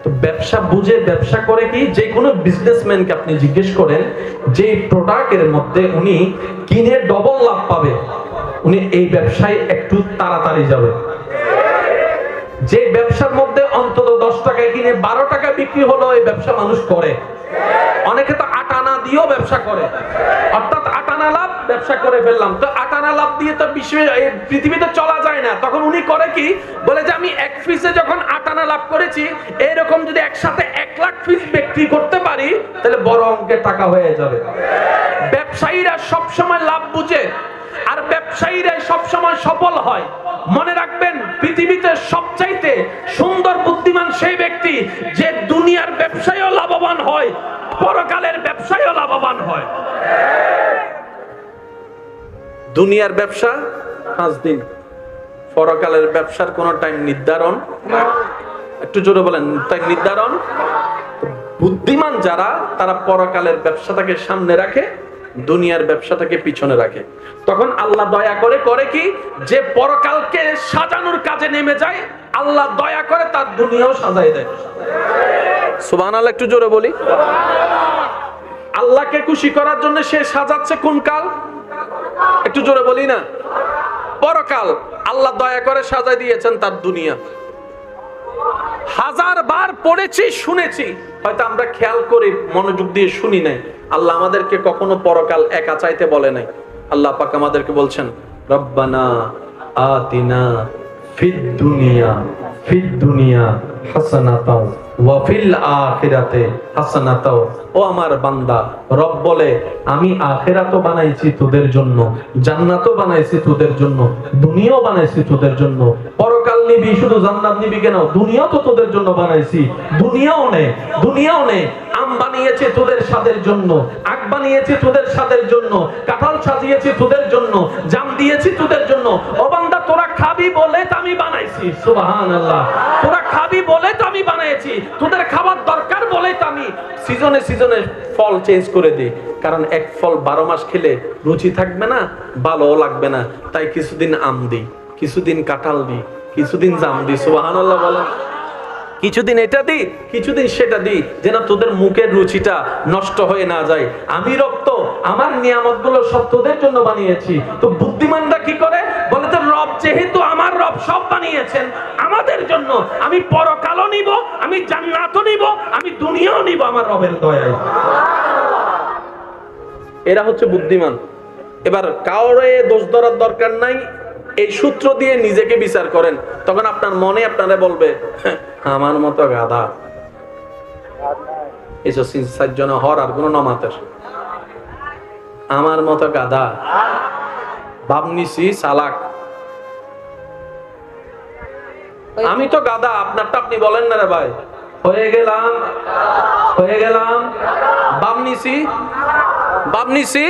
A: তো ব্যবসা বুঝে ব্যবসা করে কি, যে কোনো বিজনেসম্যানকে আপনি জিজ্ঞেস করেন যে প্রোডাক্টের মধ্যে উনি কিনে ডবল লাভ পাবে, উনি এই ব্যবসায় একটু তাড়াতাড়ি যাবে। যে ব্যবসার মধ্যে অন্তত 10 টাকায় কিনে 12 টাকা বিক্রি হলো, এই ব্যবসা মানুষ করে। অনেকে তো 8 আনা দিয়েও ব্যবসা করে, অর্থাৎ 8 আনা লাভ ব্যবসা করে ফেললাম। তো 8 আনা লাভ দিয়ে তো পৃথিবীতে চলা যায় না। তখন উনি করে কি, বলে যে আমি 1 পিসে যখন 8 আনা লাভ করেছি, এরকম যদি একসাথে 1 লাখ পিস বিক্রি করতে পারি তাহলে বড় অঙ্কের টাকা হয়ে যাবে। ব্যবসায়ীরা সবসময় লাভ বুঝে, আর ব্যবসায়ীরা সবসময় সফল হয়। মনে রাখবেন, পৃথিবীতে সবচাইতে সুন্দর বুদ্ধিমান সেই ব্যক্তি যে দুনিয়ার ব্যবসায়ও লাভবান হয়, পরকালের ব্যবসায়ও লাভবান হয়। দুনিয়ার ব্যবসা 5 দিন, পরকালের ব্যবসার কোন টাইম নির্ধারণ। একটু জোরে বলেন, টাইম নির্ধারণ। বুদ্ধিমান যারা, তারা পরকালের ব্যবসাটাকে সামনে রাখে, দুনিয়ার ব্যবসাটাকে পিছনে রাখে। তখন আল্লাহ দয়া করে করে কি, যে পরকালকে সাজানোর কাজে নেমে যায়, আল্লাহ দয়া করে তার দুনিয়াও সাজাই দেয়। সুবহানাল্লাহ, একটু জোরে বলি। আল্লাহকে খুশি করার জন্য সে সাজাচ্ছে কোন কাল? একটু জোরে বলি না। পরকাল আল্লাহ দয়া করে সাজাই দিয়েছেন তার দুনিয়া। 1000 বার পড়েছি, শুনেছি, হয়তো আমরা খেয়াল করে মনোযোগ দিয়ে শুনি নাই। আল্লাহ আমাদেরকে কখনো পরকাল একা চাইতে বলে নাই। আল্লাহ পাক আমাদেরকে বলছেন, রব্বানা আতিনা ফিদ দুনিয়া হাসানাতাও ওয়া ফিল আখিরাতে হাসানাতাও। ও আমার বান্দা, রব বলে আমি আখিরাতও বানাইছি তোদের জন্য, জান্নাতও বানাইছি তোদের জন্য, দুনিয়াও বানাইছি তোদের জন্য। পরকাল নিবি, শুধু জান্নাত নিবি কেন? দুনিয়াও তো তোদের জন্য বানাইছি। দুনিয়াও নে আম বানিয়েছে তোদের স্বাদের জন্য, আগ বানিয়েছে তোদের স্বাদের জন্য, কাঁঠাল সাজিয়েছি তোদের জন্য, জাম দিয়েছি তোদের জন্য। ও বান্দা, তোরা খাবি বলে তো আমি বানাইছি। সুবহানাল্লাহ, তোরা খাবি বলে তো আমি বানাইছি, তোদের খাবার দরকার বলে তো আমি সিজনে সিজনে ফল চেঞ্জ করে দিই। কারণ এক ফল 12 মাস খেলে রুচি থাকবে না, ভালোও লাগবে না। তাই কিছুদিন আম দিই, কিছুদিন কাঁঠাল দিই, কিছুদিন জাম দিই। সুবহানাল্লাহ বলেন। কিছুদিন এটা দিই, কিছুদিন সেটা দিই, যেন তোদের মুখের রুচিটা নষ্ট হয়ে না যায়। আমি রব, আমার নিয়ামতগুলো সব তোদের জন্য বানিয়েছি। তো বুদ্ধিমানরা কি করে, বলে তো রব যেহেতু আমার রব সব বানিয়েছেন আমাদের জন্য, আমি পরকালও নিব, আমি জান্নাতও নিব, আমি দুনিয়াও নিব আমার রবের দয়ায়। এরা হচ্ছে বুদ্ধিমান। এবার কাউরে দোষ ধরার দরকার নাই, এই সূত্র দিয়ে নিজেকে বিচার করেন। তখন আপনার মনে আপনারা বলবে, আমার মতো গাধা এসব 4 জন হর আর কোন নমাতের, আমার মতো গাধা ভাবনিছি চালাক। আমি তো গাধা, আপনারটা আপনি বলেন না রে ভাই। হয়ে গেলাম ভাবনিছি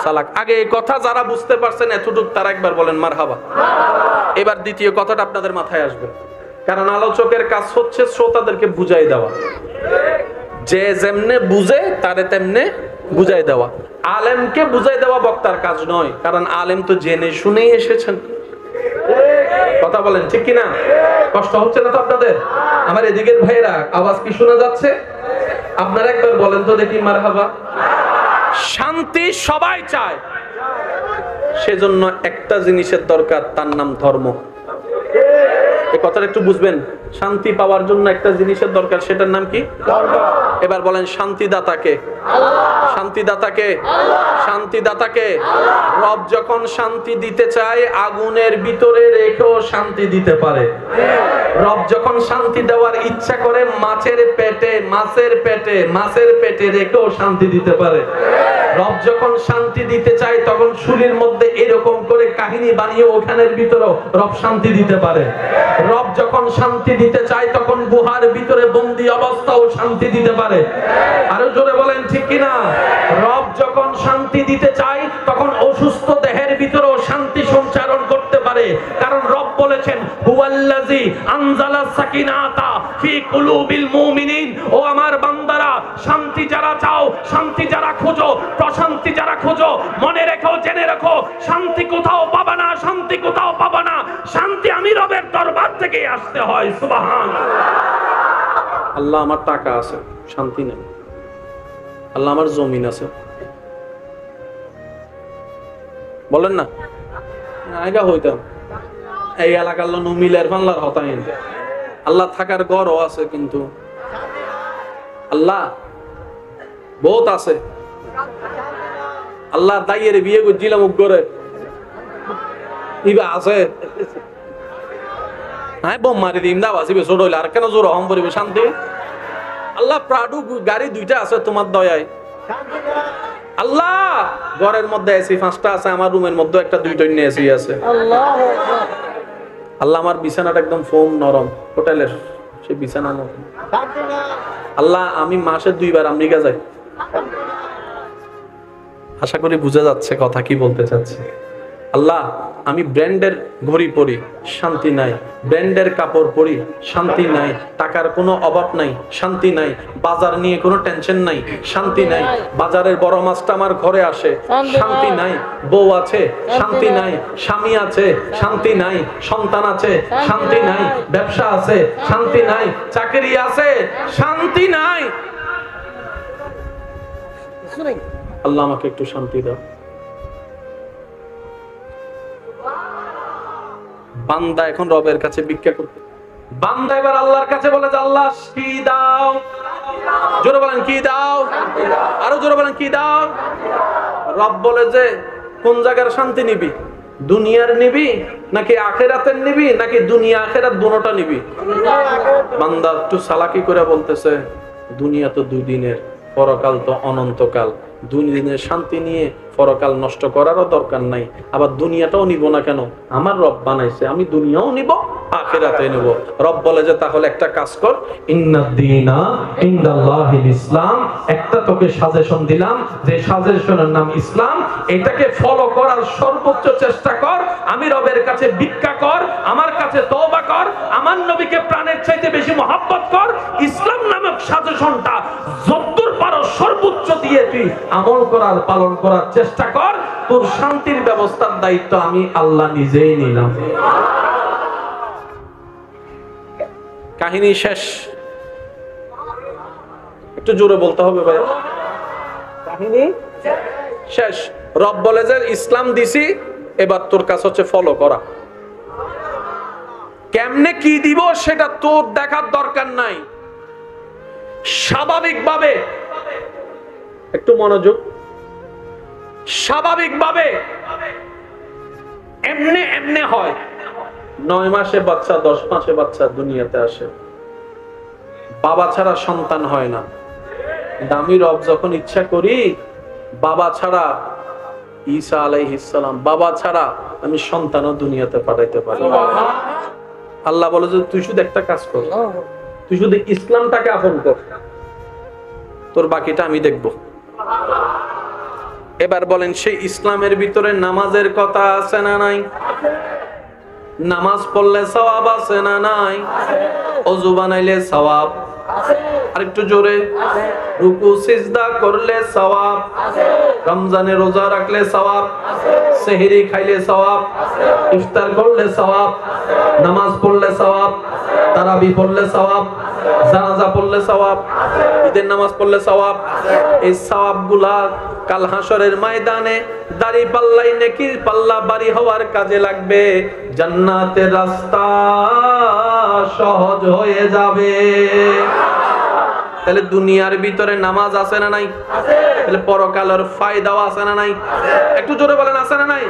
A: চালাক। আগে এই কথা যারা বুঝতে পারছেন এতটুক, তারা একবার বলেন মারহাবা। এবার দ্বিতীয় কথাটা আপনাদের মাথায় আসবে, কারণ আলোচকের কাজ হচ্ছে শ্রোতাদেরকে বুঝাই দেওয়া। যে যেমনে বুঝে তারে তেমনে বুঝাই দেওয়া। আলেমকে বুঝাই দেওয়া বক্তার কাজ নয়, কারণ আলেম তো জেনে শুনেই এসেছেন। কথা বলেন ঠিক কিনা? কষ্ট হচ্ছে না তো আপনাদের? আমার এদিকের ভাইরা আওয়াজ কি শোনা যাচ্ছে? আপনারা একবার বলেন তো দেখি মারহাবা। শান্তি সবাই চায়, সেজন্য একটা জিনিসের দরকার, তার নাম ধর্ম। এই কথাটা একটু বুঝবেন। শান্তি পাওয়ার জন্য একটা জিনিসের দরকার, সেটার নাম কি? ধর্ম। এবার বলেন শান্তিদাতাকে? শান্তিদাতাকে? শান্তিদাতাকে? রব যখন শান্তি দিতে চায় আগুনের ভিতরে রেখেও শান্তি দিতে পারে। রব যখন শান্তি দেওয়ার ইচ্ছা করে মাছের পেটে রেখেও শান্তি দিতে পারে। রব যখন শান্তি দিতে চায় তখন শুলির মধ্যে এরকম করে কাহিনী বানিয়ে ওখানের ভিতরেও রব শান্তি দিতে পারে। রব যখন শান্তি দিতে চায় তখন গুহার ভিতরে বন্দী অবস্থাও শান্তি দিতে পারে। আরো জোরে বলেন ঠিক কিনা? রব যখন শান্তি দিতে চায় তখন অসুস্থ দেহের ভিতরেও শান্তি সঞ্চারণ করতে পারে। কারণ রব বলেছেন হুয়াল্লাযী আনজালা সাকিনাতা ফি কুলুবিল মুমিনিন। ও আমার বান্দারা, শান্তি যারা চাও, শান্তি যারা খোঁজো, প্রশান্তি যারা খোঁজো, মনে রেখো, জেনে রাখো, শান্তি কোথাও পাবা না, শান্তি কোথাও পাবা না। শান্তি আমি রবের দরবার থেকে আসতে হয়। সুবহানাল্লাহ। আল্লাহ আমার টাকা আছে, শান্তি নেই। আল্লাহ আমার জমিন আছে, বলেন না আগা হইতাম এই এলাকার লোক মিলের বাংলার হতাইন। আল্লাহ থাকার ঘরও আছে, কিন্তু আল্লাহ বহুত আছে। আল্লাহ দাইয়ের বিয়ে করছিলাম করে ইবা আছে, হ্যাঁ বোম মারি দিম দাও আসিবে ছোট হইলে আর কেন জোর হম পরিবে শান্তি। আল্লাহ প্রাডু গাড়ি দুইটা আছে তোমার দয়ায়। আল্লাহ ঘরের মধ্যে এসি 5টা আছে, আমার রুমের মধ্যে একটা 2টা এসি আছে। আল্লাহ আমার বিছানাটা একদম ফোম নরম, হোটেলের সেই বিছানা মতো। আল্লাহ আমি মাসে 2 বার আমেরিকা যাই। আশা করি বুঝা যাচ্ছে কথা কি বলতে চাচ্ছি। আল্লাহ আমি ব্র্যান্ডের ঘড়ি পরি, শান্তি নাই। ব্র্যান্ডের কাপড় পরি, শান্তি নাই। টাকার কোনো অভাব নাই, শান্তি নাই। বাজার নিয়ে কোনো টেনশন নাই, শান্তি নাই। বাজারের বড় মাছটা আমার ঘরে আসে, শান্তি নাই। বউ আছে, শান্তি নাই। স্বামী আছে, শান্তি নাই। সন্তান আছে, শান্তি নাই। ব্যবসা আছে, শান্তি নাই। চাকরি আছে, শান্তি নাই। আল্লাহ আমাকে একটু শান্তি দাও। বান্দা এখন রবের কাছে ভিক্ষা করতে, বান্দা এবার আল্লাহর কাছে বলে যে আল্লাহ কি দাও? জোরে বলেন কি দাও? আরো জোরে বলেন কি দাও? রব বলে যে কোন জায়গার শান্তি নিবি? দুনিয়ার নিবি নাকি আখিরাতের নিবি, নাকি দুনিয়া আখিরাত দুটোটা নিবি? বান্দা একটু চালাকি করে বলতেছে দুনিয়া তো 2 দিনের, পরকাল তো অনন্তকাল। 2 দিনের শান্তি নিয়ে পরকাল নষ্ট করারও দরকার নাই। আবার দুনিয়াটাও নিব না কেন? আমার রব বানাইছে, আমি দুনিয়াও নিব, আখিরাতে নিব। রব বলে যে তাহলে একটা কাজ কর, ইন্নাদ-দীনা ইনদাল্লাহিল ইসলাম। একটা তোকে সাজেশন দিলাম, যে সাজেশনের নাম ইসলাম। এটাকে ফলো করার সর্বোচ্চ চেষ্টা কর। আমি রবের কাছে ভিক্ষা কর, আমার কাছে তওবা কর, আমার নবীকে প্রাণের চাইতে বেশি মহব্বত কর। ইসলাম নামক সাজেশনটা যতদূর পারো সর্বোচ্চ দিয়ে তুই আমল করার, পালন করার চেষ্টা কর। তোর শান্তির ব্যবস্থার দায়িত্ব আমি আল্লাহ নিজেই নিলাম। কাহিনী শেষ। একটু জোরে বলতে হবে ভাই। কাহিনী শেষ। রব বলে যে ইসলাম দিছি, এবার তোর কাছে হচ্ছে ফলো করা। কেমনে কি দিব সেটা তোর দেখার দরকার নাই। স্বাভাবিকভাবে, একটু মনোযোগ, স্বাভাবিকভাবে এমনে এমনে হয়। 9 মাসে বাচ্চা, 10 মাসে বাচ্চা দুনিয়াতে আসে। বাবা ছাড়া সন্তান হয় না। দামি রব যখন ইচ্ছা করি, বাবা ছাড়া, ঈসা আলাইহিস সালাম বাবা ছাড়া আমি সন্তানও দুনিয়াতে পাঠাইতে পারি। আল্লাহ বলে যে তুই শুধু একটা কাজ কর, তুই শুধু ইসলামটাকে আপন কর, তোর বাকিটা আমি দেখব। এবার বলেন সেই ইসলামের ভিতরে নামাজের কথা আছে না নাই? নামাজ পড়লে সওয়াব আছে না নাই? ওযু বানাইলে সওয়াব আছে, আরেকটু জোরে। রুকু সিজদা করলে সওয়াব আছে, রমজানে রোজা রাখলে সওয়াব আছে, সেহরি খাইলে সওয়াব আছে, ইফতার করলে সওয়াব আছে, নামাজ পড়লে সওয়াব আছে, তারাবি পড়লে সওয়াব আছে, জানাজা পড়লে সওয়াব, ঈদের নামাজ পড়লে সওয়াব। এই সওয়াবগুলা কাল হাসরের ময়দানে দাড়ি পাল্লাই নেকির পাল্লা বাড়ি হওয়ার কাজে লাগবে। জান্নাতের রাস্তা সহজ হয়ে যাবে। তাহলে দুনিয়ার ভিতরে নামাজ আছে না নাই? তাহলে পরকালের ফায়দাও আছে না নাই? একটু জোরে বলেন, আছে না নাই?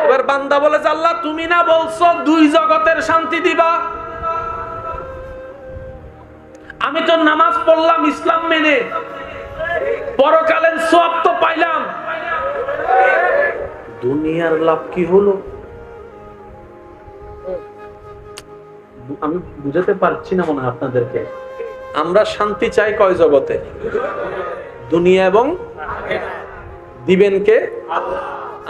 A: এবার বান্দা বলে যে আল্লাহ তুমি না বলছো দুই জগতের শান্তি দিবা, আমি তো নামাজ পড়লাম ইসলাম মেনে, পরকালের সওয়াব তো পাইলাম, দুনিয়ার লাভ কি হলো? আমি বুঝাতে পারছি না মনে হয় আপনাদেরকে। আমরা শান্তি চাই কয় জগতে? দুনিয়া এবং দিবেন কে?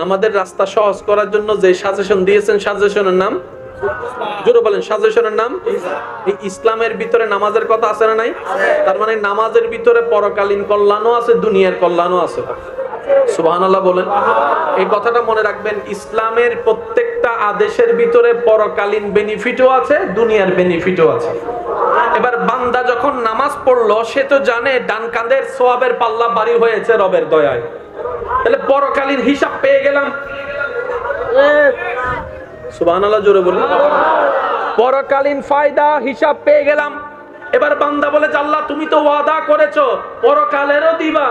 A: আমাদের রাস্তা সহজ করার জন্য যে সাজেশন দিয়েছেন, সাজেশনের নাম জোরে বলেন, সাজেশনের নাম ইসলামের ভিতরে নামাজের কথা আছে না নাই? তার মানে নামাজের ভিতরে পরকালীন কল্যাণও আছে, দুনিয়ার কল্যাণও আছে। সুবহানাল্লাহ বলেন। এই কথাটা মনে রাখবেন, ইসলামের প্রত্যেকটা আদেশের ভিতরে পরকালীন বেনিফিটও আছে, দুনিয়ার বেনিফিটও আছে। এবার বান্দা যখন নামাজ পড়লো, সে তো জানে ডান কাঁধের সওয়াবের পাল্লা ভারী হয়েছে রবের দয়ায়, তাহলে পরকালীন হিসাব পেয়ে গেলাম। সুবহানাল্লাহ জোরে বলি। পরকালীন ফায়দা হিসাব পেয়ে গেলাম। এবার বান্দা বলে আল্লাহ তুমি তো ওয়াদা করেছো পরকালেরও দিবা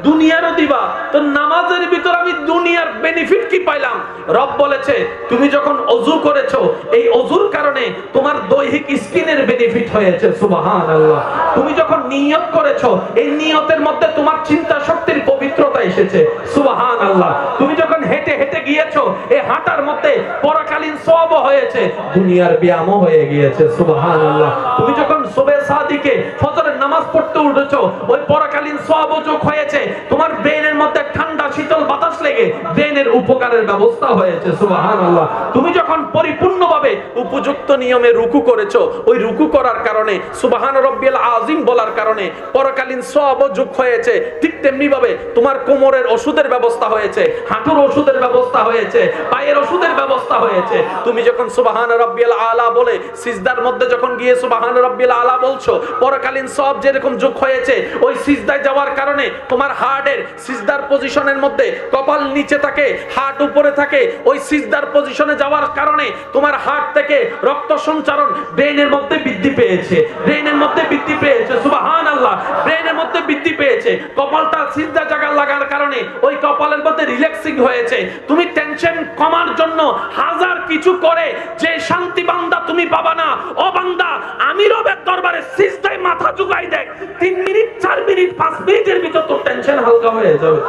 A: দুনিয়ারও দিবা, তো নামাজের ভিতর আমি দুনিয়ার বেনিফিট কি পাইলাম? রব বলেছে তুমি যখন ওযু করেছো, এই ওযুর কারণে তোমার দৈহিক স্কিনের বেনিফিট হয়েছে। সুবহানাল্লাহ। তুমি যখন নিয়ত করেছো, এই নিয়তের মধ্যে তোমার চিন্তা শক্তির পবিত্রতা এসেছে। সুবহানাল্লাহ। তুমি যখন হেঁটে হেঁটে গিয়েছো, এই হাঁটার মধ্যে পরকালীন সওয়াবও হয়েছে, দুনিয়ার ব্যায়ামও হয়ে গিয়েছে। সুবহানাল্লাহ। তুমি যখন সুবহে সাদিকে ফজরের নামাজ পড়তে উঠেছো, ওই পরকালীন সওয়াবও যোগ হয়েছে, তোমার ব্রেনের মধ্যে ঠান্ডা শীতল বাতাস লেগে ব্রেনের উপকারের ব্যবস্থা হয়েছে। সুবহানাল্লাহ। তুমি যখন পরিপূর্ণভাবে উপযুক্ত নিয়মে রুকু করেছো, ওই রুকু করার কারণে সুবহান রাব্বিয়াল আযীম বলার কারণে পরকালীন সওয়াবও যোগ হয়েছে। ঠিক তেমনি ভাবে তোমার কোমরের ওষুধের ব্যবস্থা হয়েছে, হাঁটুর ওষুধের ব্যবস্থা হয়েছে, পায়ের ওষুধের ব্যবস্থা হয়েছে। তুমি যখন সুবহান রাব্বিয়াল আলা বলে সিজদার মধ্যে যখন গিয়ে সুবহান রাব্বিয়াল আলা বলছো, পরকালীন সওয়াব যেরকম যোগ হয়েছে, ওই সিজদায় যাওয়ার কারণে তোমার হার্টের সিজদার পজিশনের মধ্যে কপাল নিচে থাকে, হার্ট উপরে থাকে, ওই সিজদার পজিশনে যাওয়ার কারণে তোমার হার্ট থেকে রক্ত সঞ্চারণ ব্রেনের মধ্যে বৃদ্ধি পেয়েছে, ব্রেনের মধ্যে বৃদ্ধি পেয়েছে। সুবহানাল্লাহ। ব্রেনের মধ্যে বৃদ্ধি পেয়েছে, কপালটা সিজদা জায়গা লাগার কারণে ওই কপালের মধ্যে রিল্যাক্সিং হয়েছে। তুমি টেনশন কমার জন্য হাজার কিছু করে যে শান্তি বান্দা তুমি পাবা না। ও বান্দা, আমি রবের দরবারে সিজদায় মাথা ঝুঁকাই দেখ, 3 মিনিট 4 মিনিট 5 মিনিটের ভিতর তো টেনশন হালকা হয়ে যাবে।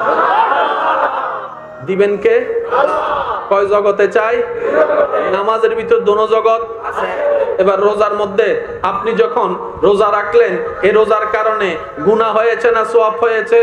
A: দিবেন কে? কয় জগতে চাই? নামাজের ভিতর দোনো জগৎ আছে। এবার রোজার মধ্যে আপনি যখন রোজা রাখলেন, এই রোজার কারণে গুনাহ হয়েছে না সওয়াব হয়েছে?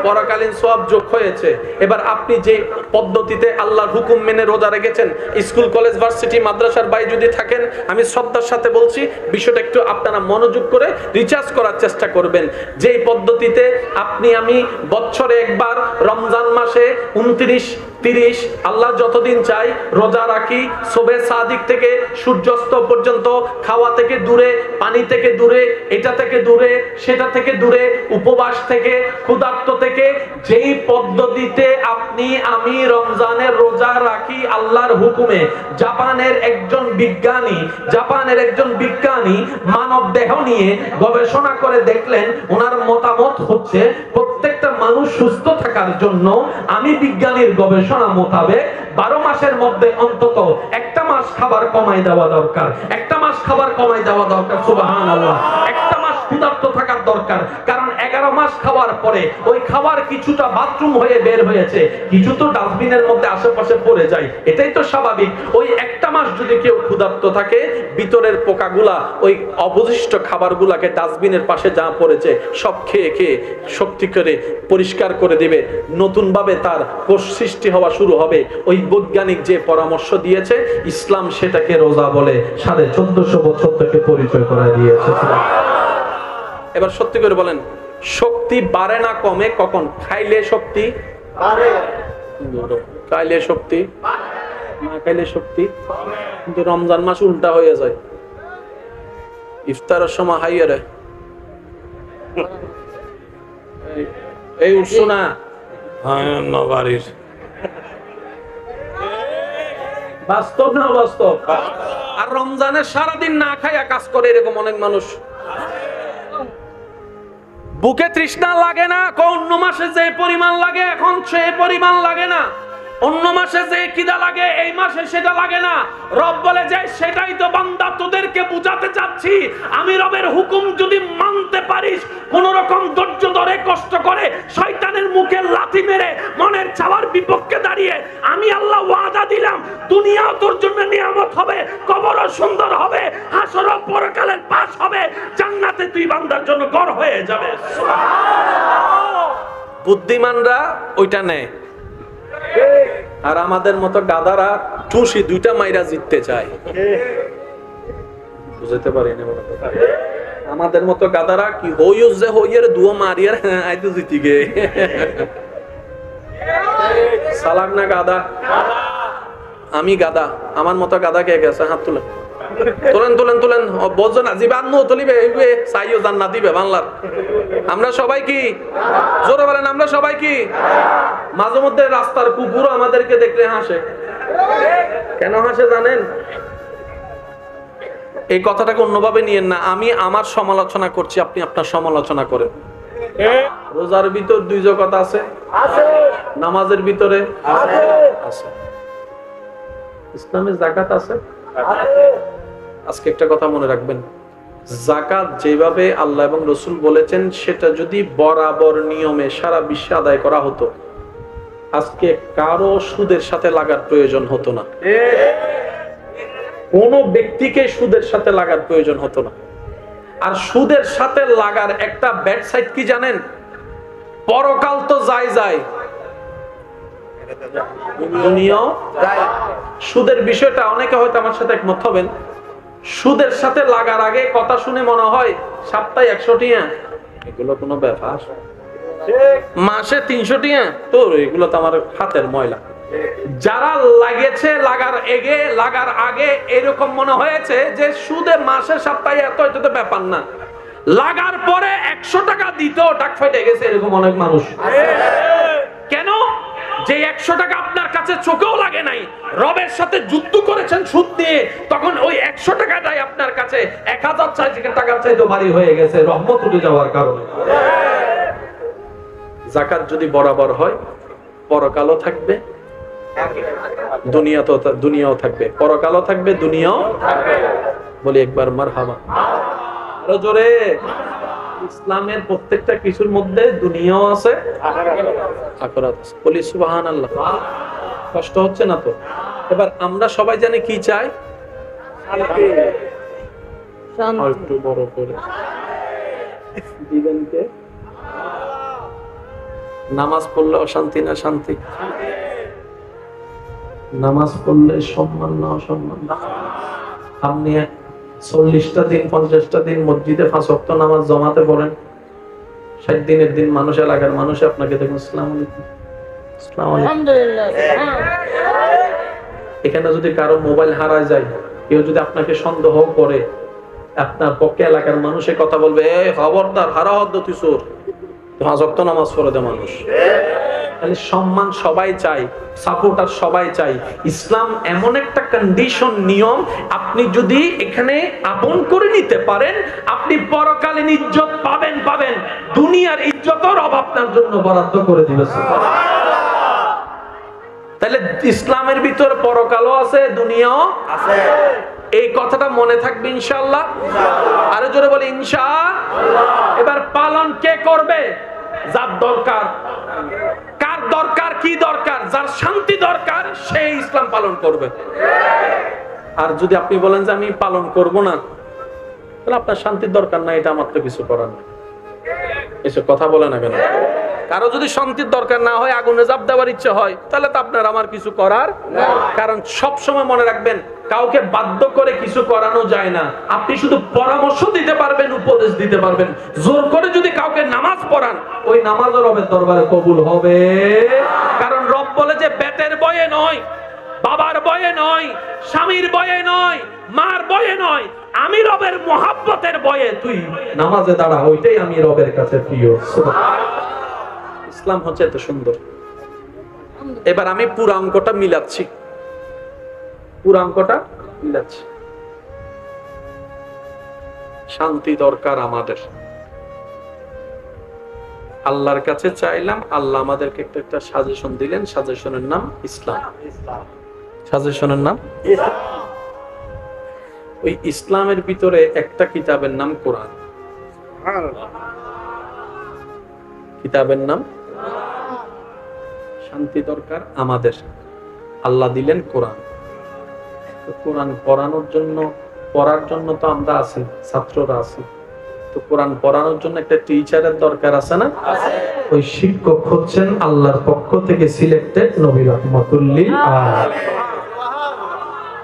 A: পরকালীন সওয়াব যোগ হয়েছে। এবার আপনি যে পদ্ধতিতে আল্লাহর হুকুম মেনে রোজা রেখেছেন, স্কুল কলেজ ভার্সিটি মাদ্রাসার বাইরে যদি থাকেন, আমি শ্রদ্ধার সাথে বলছি বিষয়টা একটু আপনারা মনোযোগ করে রিচার্জ করার চেষ্টা করবেন। যেই পদ্ধতিতে আপনি আমি বছরে একবার রমজান মাসে 29, 30 আল্লাহ যতদিন চাই রোজা রাখি, সুবহে সাদিক থেকে সূর্যাস্ত পর্যন্ত, খাওয়া থেকে দূরে, পানি থেকে দূরে, এটা থেকে দূরে, সেটা থেকে দূরে, উপবাস থেকে, ক্ষুধার্ত থেকে, যেই পদ্ধতিতে আপনি আমি রমজানের রোজা রাখি আল্লাহর হুকুমে, জাপানের একজন বিজ্ঞানী মানব দেহ নিয়ে গবেষণা করে দেখলেন, ওনার মতামত হচ্ছে প্রত্যেকটা মানুষ সুস্থ থাকার জন্য আমি বিজ্ঞানীর গবেষণা মোতাবেক 12 মাসের মধ্যে অন্তত একটা মাস খাবার কমাই দেওয়া দরকার, একটা মাস খাবার কমাই দেওয়া দরকার। সুবহানাল্লাহ। একটা মাস ক্ষুধার্ত থাকার দরকার, কারণ 11 মাস খাওয়ার পরে ওই খাবার কিছুটা বাথরুম হয়ে বের হয়েছে, কিছু তো ডাস্টবিনের মধ্যে আশেপাশে পড়ে যায়, এটাই তো স্বাভাবিক। ওই একটা মাস যদি কেউ ক্ষুধার্ত থাকে, ভিতরের পোকাগুলা ওই অবশিষ্ট খাবারগুলাকে ডাস্টবিনের পাশে যা পড়েছে সব খেয়ে খেয়ে শক্তি করে পরিষ্কার করে দিবে, নতুন ভাবে তার কোষ সৃষ্টি হওয়া শুরু হবে। ওই বৈজ্ঞানিক যে পরামর্শ দিয়েছে, ইসলাম সেটাকে রোজা বলে 1450 বছর থেকে পরিচয় করায় দিয়েছে। এবার সত্যি করে বলেন, শক্তি বাড়ে না কমে কখন? খাইলে শক্তি বাড়ে, খাইলে শক্তি না খাইলে শক্তি। কিন্তু রমজান মাস উল্টা হয়ে যায়। ইফতারের সময় হাইয়ে রে এই উঠছো না বাড়ির বাস্তব না বাস্তব। আর রমজানের সারাদিন না খাইয়া কাজ করে এরকম অনেক মানুষ। বুকে তৃষ্ণা লাগে না, অন্য মাসে যে পরিমাণ লাগে এখন সে পরিমাণ লাগে না। অন্য মাসে যে খিদা লাগে এই মাসে সেটা লাগে না। রব বলে যে সেটাই তো বান্দা তোদেরকে বুঝাতে চাচ্ছি, আমি রবের হুকুম যদি মানতে পারিস, কোন রকম ধৈর্য ধরে কষ্ট করে শয়তানের মুখে লাথি মেরে মনের চাওয়ার বিপক্ষে দাঁড়িয়ে আমি আল্লাহ ওয়াদা দিলাম দুনিয়াও তোর জন্য নিয়ামত হবে, কবরও সুন্দর হবে, হাসরও পরকালের পাশ হবে, জান্নাতে তুই বান্দার জন্য ঘর হয়ে যাবে। বুদ্ধিমানরা ওইটা নেয়, আর আমাদের মতো গাদারা টুসি দুইটা মাইরা জিততে চায়। বুঝতে পারি না আমাদের মতো গাদারা কি হইউজ যে হইয়ের দুয়া মারিয়ার আইতো জিতি গে সালাক না গাদা। আমি গাদা, আমার মতো গাদা কে গেছে? হাত তুলেন তুলেন তুলেন তুলেন। বলছেন জীবান তুলিবে চাইও জান্নাত দিবে বাংলার। আমরা সবাই কি জোরে বলেন? আমরা সবাই কি? মাঝে মধ্যে রাস্তার কুকুর আমাদেরকে দেখলে হাসে। কেন হাসে জানেন? এই কথাটাকে অন্যভাবে নিয়েন না। আমি আমার সমালোচনা করছি, আপনি আপনার সমালোচনা করেন। রোজার ভিতর দুই জগৎ আছে, নামাজের ভিতরে আছে, ইসলামের যাকাত আছে। আজকে একটা কথা মনে রাখবেন, যাকাত যেভাবে আল্লাহ এবং রসুল বলেছেন সেটা যদি বরাবর নিয়মে সারা বিশ্বে আদায় করা হতো, আজকে কারো সুদের সাথে লাগার প্রয়োজন হতো না। কোন ব্যক্তিকে সুদের সাথে লাগার প্রয়োজন হতো না। আর সুদের সাথে লাগার একটা ব্যাড সাইড কি জানেন? পরকাল তো যায় যায়, দুনিয়াও। সুদের বিষয়টা অনেকে হয়তো আমার সাথে একমত হবেন। সুদের সাথে লাগার আগে কথা শুনে মনে হয় সপ্তাহে 100 টিয়া, এগুলো কোনো ব্যাপার। মাসে 300 টিয়া, তো এগুলো তো আমার হাতের ময়লা। যারা লাগেছে লাগার আগে এরকম মনে হয়েছে যে সুদে মাসে সপ্তাহে এত, এটা তো ব্যাপার না। লাগার পরে 100 টাকা দিতেও টাক ফেটে গেছে এরকম অনেক মানুষ। কেন? যে 100 টাকা আপনার কাছে চোখেও লাগে নাই, রবের সাথে যুদ্ধ করেছেন সুদ দিয়ে, তখন ওই 100 টাকাটাই আপনার কাছে 1000 টাকার চাইতে ভারী হয়ে গেছে রহমত উঠে যাওয়ার কারণে। যাকাত যদি বরাবর হয়, পরকালও থাকবে, দুনিয়াও থাকবে। পরকালও থাকবে, দুনিয়াও থাকবে। বলি একবার মারহাবা। আরো জোরে। ইসলামের প্রত্যেকটা কিছুর মধ্যে দুনিয়াও আছে, আখিরাত আছে। বলি সুবহানাল্লাহ। কষ্ট হচ্ছে না তো? এবার আমরা সবাই জানি কি চাই? শান্তি। একটু বড় করে দিবেন কে? নামাজ পড়লে অশান্তি না শান্তি? নামাজ পড়লে সম্মান না অসম্মান? আপনি 40টা দিন 50টা দিন মসজিদে 5 ওয়াক্ত নামাজ জমাতে পড়েন, 60 দিনের দিন মানুষ, এলাকার মানুষ আপনাকে দেখুন আসসালামু আলাইকুম আসসালামু আলাইকুম আলহামদুলিল্লাহ। এখানে যদি কারো মোবাইল হারায় যায়, কেউ যদি আপনাকে সন্দেহ করে, আপনার পক্ষে এলাকার মানুষে কথা বলবে, এই খবরদার, হারা হদ্দ তুই চোর। 5 ওয়াক্ত নামাজ পড়ে দেয় মানুষ। তাহলে সম্মান সবাই চাই, সাপোর্টার সবাই চাই। ইসলাম এমন একটা কন্ডিশন, নিয়ম, আপনি যদি এখানে আপন করে নিতে পারেন, আপনি পরকালীন ইজ্জত পাবেন। দুনিয়ার ইজ্জতের রব আপনার জন্য বরাদ্দ করে দিবে। তাহলে ইসলামের ভিতরে পরকালও আছে, দুনিয়াও আছে। এই কথাটা মনে থাকবে ইনশাআল্লাহ। আরো জোরে বলি ইনশাআল্লাহ। এবার পালন কে করবে? যার দরকার। কার দরকার? কি দরকার? যার শান্তি দরকার সেই ইসলাম পালন করবে। আর যদি আপনি বলেন যে আমি পালন করব না, তাহলে আপনার শান্তির দরকার নাই, এটা আমার তো কিছু করার নেই। এসব কথা বলে না কেন? কারো যদি শান্তির দরকার না হয়, আগুনে জাপ দেওয়ার ইচ্ছে হয়, তাহলে তো আপনার আমার কিছু করার না। কারণ সব সময় মনে রাখবেন, কাউকে বাধ্য করে কিছু করানো যায় না। আপনি শুধু পরামর্শ দিতে পারবেন, উপদেশ দিতে পারবেন। জোর করে যদি কাউকে নামাজ পড়ান, ওই নামাজও রবের দরবারে কবুল হবে। কারণ রব বলে যে পেটের বয়ে নয়, বাবার বয়ে নয়, স্বামীর বয়ে নয়, মার বয়ে নয়, আমি রবের মোহাব্বতের বয়ে তুই নামাজে দাঁড়া, ওইটাই আমি রবের কাছে প্রিয়। ইসলাম হচ্ছে এত সুন্দর। এবার আমি পুরো অঙ্কটা মিলাচ্ছি, শান্তি দরকার আমাদের, আল্লাহর কাছে চাইলাম, আল্লাহ আমাদেরকে একটা সাজেশন দিলেন, সাজেশনের নাম ইসলাম। সাজেশনের নাম ওই ইসলামের ভিতরে একটা কিতাবের নাম কোরআন। কিতাবের নাম শান্তি দরকার আমাদের, আল্লাহ দিলেন কোরআন। কোরআন পড়ার জন্য তো আমরা আছি, ছাত্ররা আছি, তো কোরআন পড়ানোর জন্য একটা টিচারের দরকার আছে না? ওই শিক্ষক হচ্ছেন আল্লাহর পক্ষ থেকে সিলেক্টেড নবী রাহমাতুল লিল আলামিন।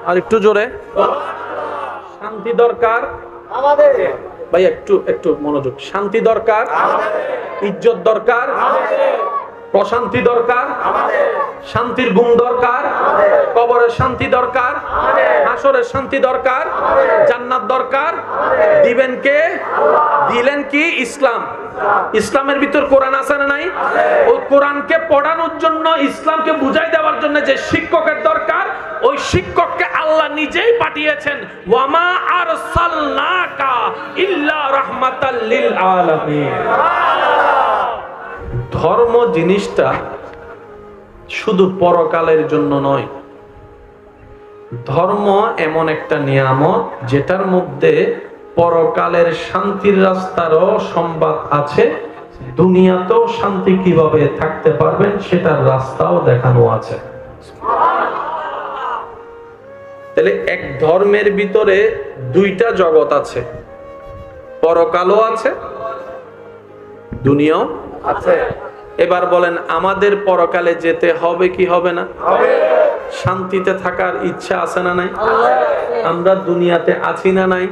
A: আর একটু জোরে, শান্তি দরকার আমাদের ভাই, একটু মনোযোগ। শান্তি দরকার আমাদের, ইজ্জত দরকার আমাদের, প্রশান্তি দরকার আমাদের, শান্তির ঘুম দরকার আমাদের, কবরের শান্তি দরকার আমাদের, হাসরের শান্তি দরকার আমাদের, জান্নাত দরকার আমাদের। দিবেন কে? দিলেন কি? ইসলাম। ইসলামের ভিতর কোরআন আছে না নাই? ওই কোরআনকে পড়ানোর জন্য, ইসলামকে বুঝাই দেওয়ার জন্য যে শিক্ষকের দরকার, ওই শিক্ষককে আল্লাহ নিজেই পাঠিয়েছেন। ওয়ামা আরসালনাকা ইল্লা রাহমাতাল লিল আলামিন। ধর্ম জিনিসটা শুধু পরকালের জন্য নয়, ধর্ম এমন একটা নিয়ামত যেটার মধ্যে পরকালের শান্তির রাস্তারও সংবাদ আছে, দুনিয়াতেও শান্তি কিভাবে থাকতে পারবেন সেটার রাস্তাও দেখানো আছে। তাহলে এক ধর্মের ভিতরে দুইটা জগৎ আছে, পরকালও আছে, দুনিয়াও আছে। এবার বলেন, আমাদের পরকালে যেতে হবে কি হবে না? শান্তিতে থাকার ইচ্ছা আছে না নাই? আমরা দুনিয়াতে আছি না নাই?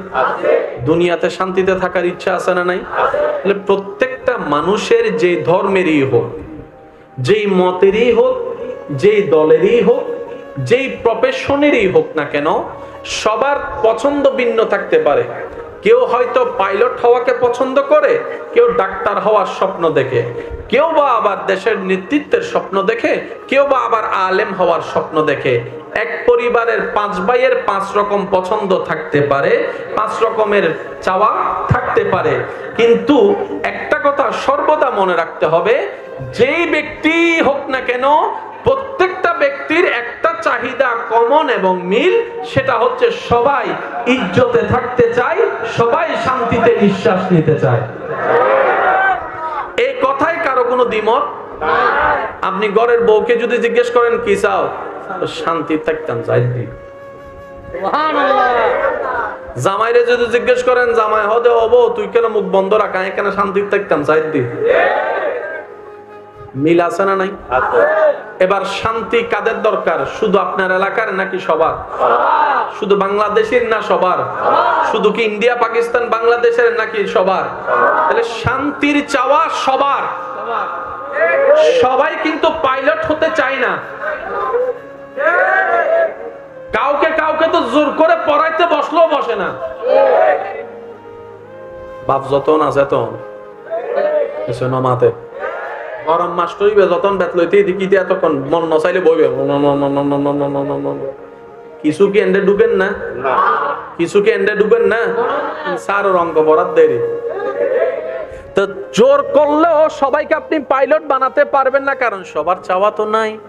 A: দুনিয়াতে শান্তিতে থাকার ইচ্ছা আছে না নাই? তাহলে প্রত্যেকটা মানুষের যে ধর্মেরই হোক, যেই মতেরই হোক, যেই দলেরই হোক, যেই প্রফেশনেরই হোক না কেন, সবার পছন্দ ভিন্ন থাকতে পারে। কেউ হয়তো পাইলট হওয়াকে পছন্দ করে, কেউ ডাক্তার হওয়ার স্বপ্ন দেখে, কেউ বা আবার দেশের নেতৃত্বের স্বপ্ন দেখে, কেউ বা আবার আলেম হওয়ার স্বপ্ন দেখে। এক পরিবারের 5 ভাইয়ের 5 রকম পছন্দ থাকতে পারে, 5 রকমের চাওয়া থাকতে পারে, কিন্তু একটা কথা সর্বদা মনে রাখতে হবে, যেই ব্যক্তি হোক না কেন, প্রত্যেকটা ব্যক্তির একটা চাহিদা কমন এবং মিল, সেটা হচ্ছে সবাই ইজ্জতে থাকতে চায়, সবাই শান্তিতে নিঃশ্বাস নিতে চায়। এই কথায় কারো কোনো দ্বিমত? আপনি ঘরের বউকে যদি জিজ্ঞেস করেন কি চাও, শান্তি থাকতাম চাই। জামাইরে যদি জিজ্ঞেস করেন জামাই হদে হবো, তুই কেন মুখ বন্ধ রাখা, এখানে শান্তি থাকতাম চাই। মিল আছে না নাই? এবার শান্তি কাদের দরকার? শুধু আপনার এলাকার নাকি সবার? শুধু বাংলাদেশের না সবার? শুধু কি ইন্ডিয়া পাকিস্তান বাংলাদেশের নাকি সবার? তাহলে শান্তির চাওয়া সবার। সবাই কিন্তু পাইলট হতে চায় না। কাউকে তো জোর করে পড়াইতে বসলেও বসে না। বাপ যতন আছে তখন মাতে গরম মাস টইবে, যতন বেত লইতে দিকিতে এতক্ষণ মন নচাইলে বইবে। কিছু কি এন্ডে ডুবেন না? কিছু কি এন্ডে ডুবেন না? সার অঙ্ক বরাদ দেরি। তো জোর করলেও সবাইকে আপনি পাইলট বানাতে পারবেন না, কারণ সবার চাওয়া তো নাই।